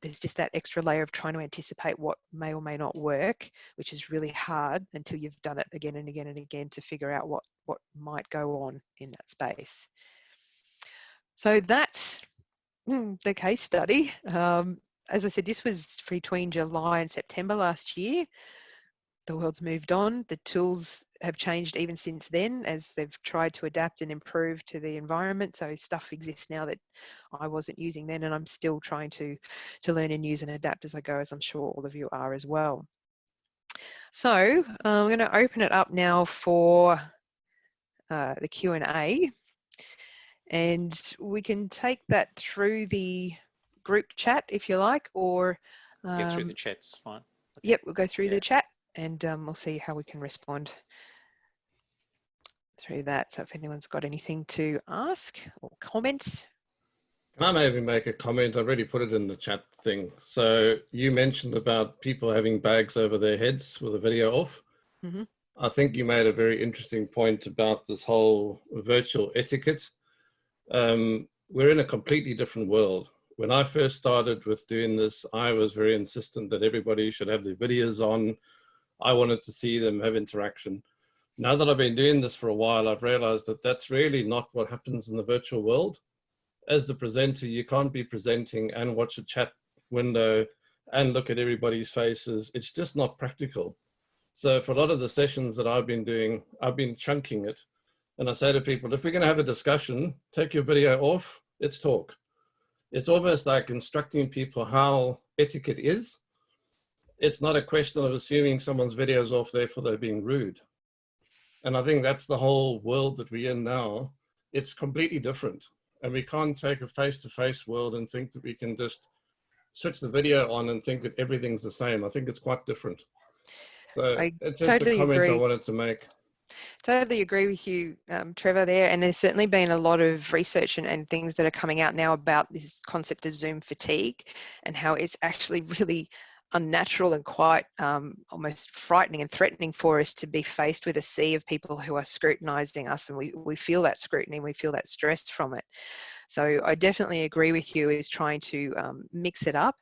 there's just that extra layer of trying to anticipate what may or may not work, which is really hard until you've done it again and again and again to figure out what might go on in that space. So that's the case study. As I said, this was between July and September last year. The world's moved on. The tools have changed even since then as they've tried to adapt and improve to the environment. So stuff exists now that I wasn't using then, and I'm still trying to learn and use and adapt as I go, as I'm sure all of you are as well. So I'm going to open it up now for the Q&A, and we can take that through the group chat if you like, or Yeah, through the chat's fine. Yep, we'll go through the chat, and we'll see how we can respond through that. So if anyone's got anything to ask or comment. Can I maybe make a comment? I already put it in the chat thing. So you mentioned about people having bags over their heads with the video off. Mm-hmm. I think you made a very interesting point about this whole virtual etiquette. We're in a completely different world. When I first started with doing this, I was very insistent that everybody should have their videos on. I wanted to see them have interaction. Now that I've been doing this for a while, I've realized that that's really not what happens in the virtual world. As the presenter, you can't be presenting and watch a chat window and look at everybody's faces. It's just not practical. So for a lot of the sessions that I've been doing, I've been chunking it. And I say to people, if we're going to have a discussion, take your video off, let's talk. It's almost like instructing people how etiquette is. It's not a question of assuming someone's video's off, therefore they're being rude. And I think that's the whole world that we're in now. It's completely different. And we can't take a face-to-face world and think that we can just switch the video on and think that everything's the same. I think it's quite different. So it's just a comment I wanted to make. Totally agree with you, Trevor, there. And there's certainly been a lot of research and things that are coming out now about this concept of Zoom fatigue and how it's actually really unnatural and quite almost frightening and threatening for us to be faced with a sea of people who are scrutinizing us, and we feel that scrutiny, we feel that stress from it. So I definitely agree with you is trying to mix it up.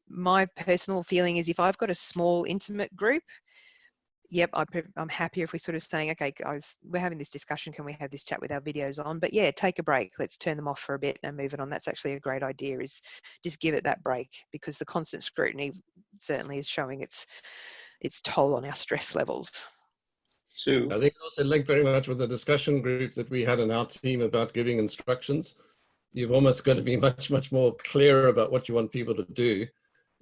My personal feeling is if I've got a small intimate group, yep, I'm happier if we're sort of saying, okay, guys, we're having this discussion. Can we have this chat with our videos on? But yeah, take a break. Let's turn them off for a bit and move it on. That's actually a great idea, is just give it that break, because the constant scrutiny certainly is showing its toll on our stress levels. Sue? I think also linked very much with the discussion group that we had in our team about giving instructions. You've almost got to be much, much more clear about what you want people to do.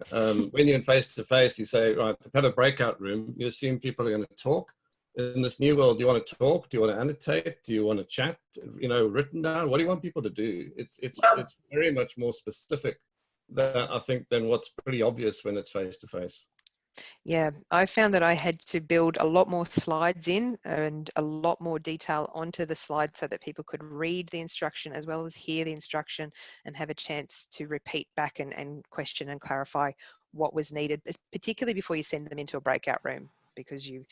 When you're in face-to-face, you say, right, have a breakout room. You assume people are going to talk. In this new world, do you want to talk? Do you want to annotate? Do you want to chat? You know, written down? What do you want people to do? It's very much more specific than I think than what's pretty obvious when it's face-to-face. Yeah, I found that I had to build a lot more slides in and a lot more detail onto the slide so that people could read the instruction as well as hear the instruction and have a chance to repeat back and question and clarify what was needed, particularly before you send them into a breakout room. because you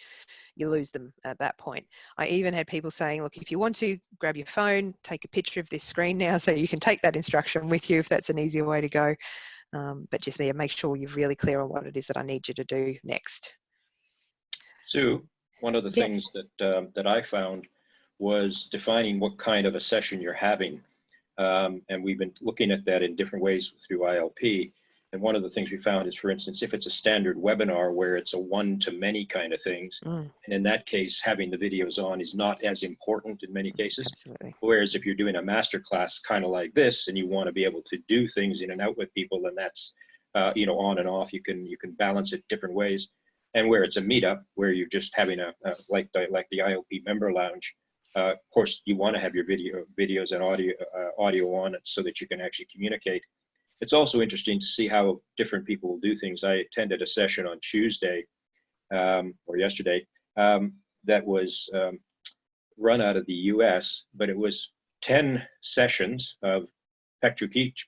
lose them at that point. I even had people saying, look, if you want to, grab your phone, take a picture of this screen now so you can take that instruction with you if that's an easier way to go. But just make sure you're really clear on what it is that I need you to do next. Sue, one of the things that I found was defining what kind of a session you're having. And we've been looking at that in different ways through ILP. And one of the things we found is, for instance, if it's a standard webinar where it's a one-to-many kind of things, and in that case, having the videos on is not as important in many cases. Absolutely. Whereas if you're doing a masterclass kind of like this, and you want to be able to do things in and out with people, then that's on and off. You can balance it different ways. And where it's a meetup, where you're just having like the ILP member lounge, of course, you want to have your videos and audio on it so that you can actually communicate. It's also interesting to see how different people will do things. I attended a session on Tuesday or yesterday that was run out of the US, but it was 10 sessions of Pikucha,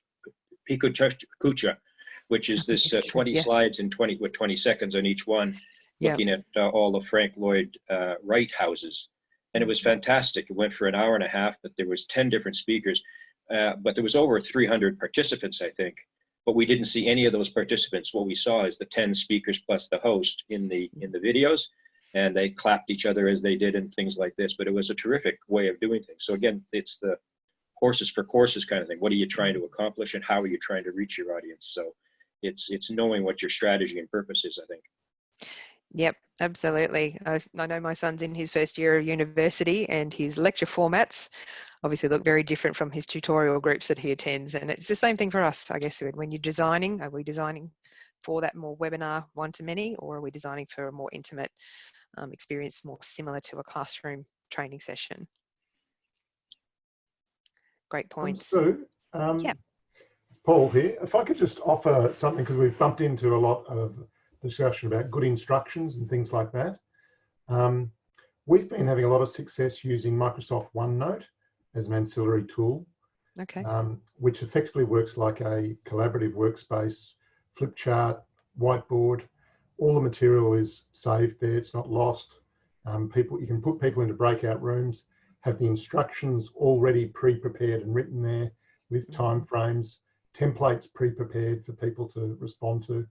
which is this 20 slides in 20 seconds on each one, looking at all the Frank Lloyd Wright houses. And it was fantastic. It went for an hour and a half, but there was 10 different speakers. But there was over 300 participants, I think. But we didn't see any of those participants. What we saw is the 10 speakers plus the host in the videos, and they clapped each other as they did and things like this. But it was a terrific way of doing things. So again, it's the horses for courses kind of thing. What are you trying to accomplish, and how are you trying to reach your audience? So it's knowing what your strategy and purpose is, I think. Yep, absolutely. I know my son's in his first year of university, and his lecture formats obviously look very different from his tutorial groups that he attends. And it's the same thing for us, I guess. When you're designing, are we designing for that more webinar one-to-many, or are we designing for a more intimate experience, more similar to a classroom training session? Great points. Sue, Paul here. If I could just offer something, because we've bumped into a lot of discussion about good instructions and things like that. We've been having a lot of success using Microsoft OneNote as an ancillary tool, which effectively works like a collaborative workspace, flip chart, whiteboard. All the material is saved there, it's not lost. You can put people into breakout rooms, have the instructions already pre-prepared and written there with time frames, templates pre-prepared for people to respond to.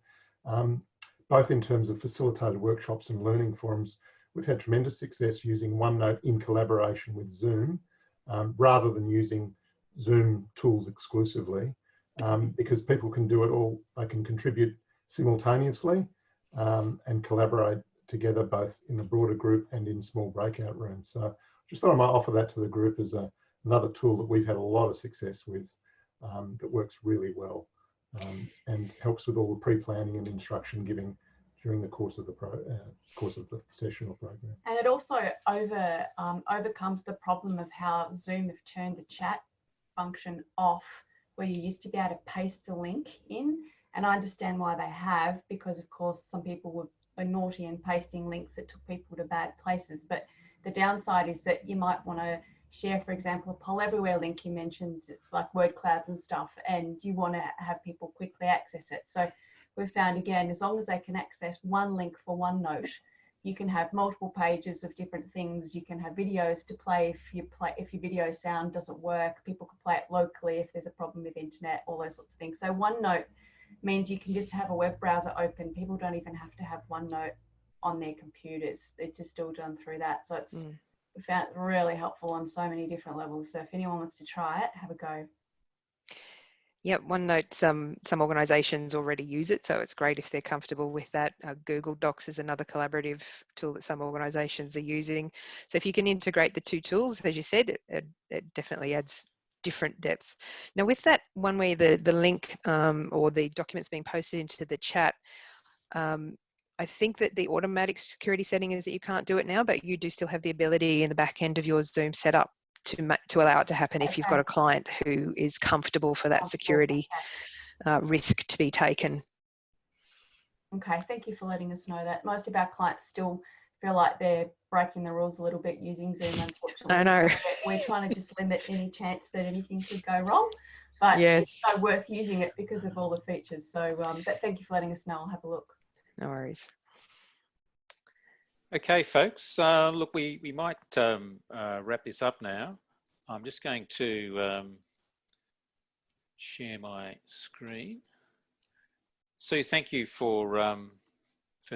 Both in terms of facilitated workshops and learning forums. We've had tremendous success using OneNote in collaboration with Zoom, rather than using Zoom tools exclusively, because people can do it all. They can contribute simultaneously and collaborate together, both in a broader group and in small breakout rooms. So just thought I might offer that to the group as another tool that we've had a lot of success with, that works really well. And helps with all the pre-planning and instruction giving during the course of the session or program. And it also overcomes the problem of how Zoom have turned the chat function off, where you used to be able to paste a link in. And I understand why they have, because of course some people were naughty and pasting links that took people to bad places. But the downside is that you might want to share, for example, a Poll Everywhere link you mentioned, like word clouds and stuff, and you want to have people quickly access it. So we've found, again, as long as they can access one link for OneNote, you can have multiple pages of different things. You can have videos to play if your video sound doesn't work. People can play it locally if there's a problem with internet, all those sorts of things. So OneNote means you can just have a web browser open. People don't even have to have OneNote on their computers. It's just all done through that. So it's we found it really helpful on so many different levels. So if anyone wants to try it, have a go. Yep, OneNote, some organisations already use it, so it's great if they're comfortable with that. Google Docs is another collaborative tool that some organisations are using. So if you can integrate the two tools, as you said, it definitely adds different depths. Now with that one where the link or the documents being posted into the chat, I think that the automatic security setting is that you can't do it now, but you do still have the ability in the back end of your Zoom setup to allow it to happen if you've got a client who is comfortable for that security risk to be taken. Okay, thank you for letting us know that. Most of our clients still feel like they're breaking the rules a little bit using Zoom, unfortunately. I know. So we're trying to just limit any chance that anything could go wrong, but yes, it's so worth using it because of all the features. So but thank you for letting us know. I'll have a look. No worries. Okay, folks, look, we might wrap this up now. I'm just going to share my screen. Sue, thank you for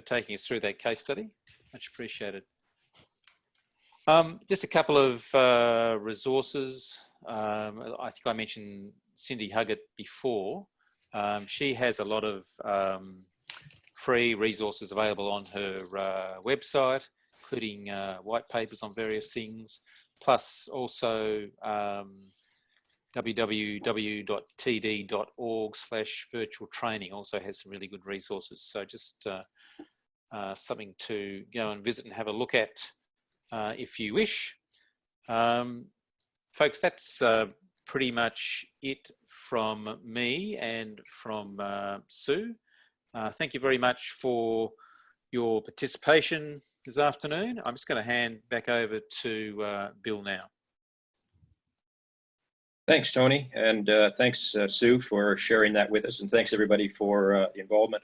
taking us through that case study. Much appreciated. Just a couple of resources. I think I mentioned Cindy Huggett before. She has a lot of free resources available on her website, including white papers on various things, plus also www.td.org/virtual training also has some really good resources. So just something to go and visit and have a look at if you wish. Folks, that's pretty much it from me and from Sue. Thank you very much for your participation this afternoon. I'm just going to hand back over to Bill now. Thanks, Tony, and thanks, Sue, for sharing that with us, and thanks everybody for involvement.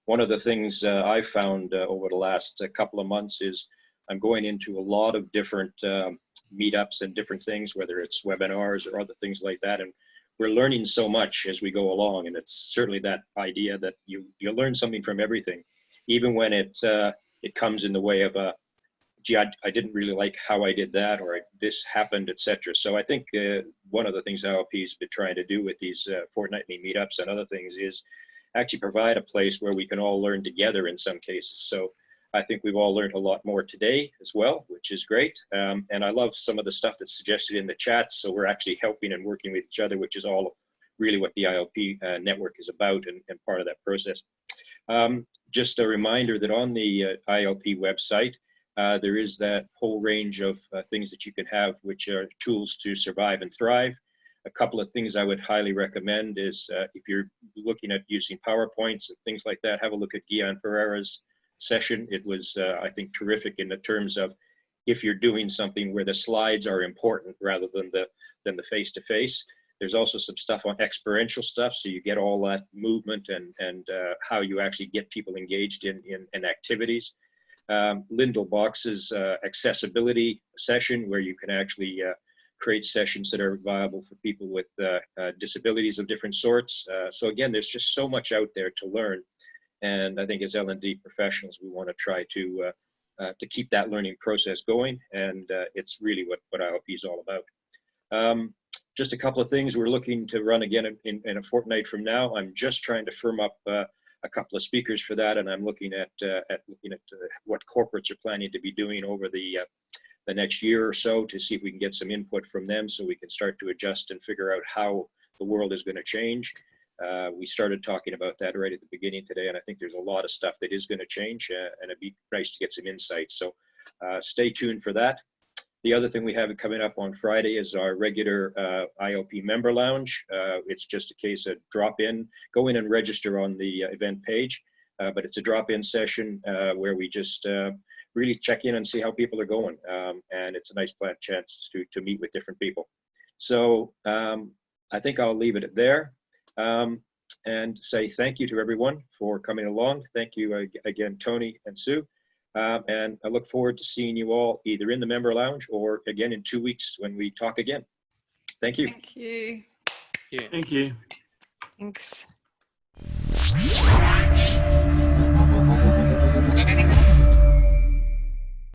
One of the things I've found over the last couple of months is I'm going into a lot of different meetups and different things, whether it's webinars or other things like that, and we're learning so much as we go along, and it's certainly that idea that you learn something from everything, even when it comes in the way of a, gee, I didn't really like how I did that, or this happened, etc. So I think one of the things ILP's been trying to do with these fortnightly meetups and other things is actually provide a place where we can all learn together in some cases. So I think we've all learned a lot more today as well, which is great. And I love some of the stuff that's suggested in the chat. So we're actually helping and working with each other, which is all really what the ILP network is about and part of that process. Just a reminder that on the ILP website, there is that whole range of things that you can have, which are tools to survive and thrive. A couple of things I would highly recommend is if you're looking at using PowerPoints and things like that, have a look at Guian Ferreira's session. It was, I think, terrific in the terms of if you're doing something where the slides are important rather than the face-to-face. There's also some stuff on experiential stuff, so you get all that movement and how you actually get people engaged in activities. Lyndall Box's accessibility session, where you can actually create sessions that are viable for people with disabilities of different sorts. So again, there's just so much out there to learn. And I think as L&D professionals, we want to try to keep that learning process going. And it's really what ILP is all about. Just a couple of things. We're looking to run again in a fortnight from now. I'm just trying to firm up a couple of speakers for that, and I'm looking at what corporates are planning to be doing over the next year or so to see if we can get some input from them, so we can start to adjust and figure out how the world is going to change. We started talking about that right at the beginning today, and I think there's a lot of stuff that is going to change, and it'd be nice to get some insights. So stay tuned for that. The other thing we have coming up on Friday is our regular ILP member lounge. It's just a case of drop in, go in and register on the event page, but it's a drop-in session where we just really check in and see how people are going. And it's a nice chance to meet with different people. So I think I'll leave it there and say thank you to everyone for coming along. Thank you again, Tony and Sue. And I look forward to seeing you all either in the member lounge or again in 2 weeks when we talk again. Thank you. Thank you. Yeah. Thank you. Thanks.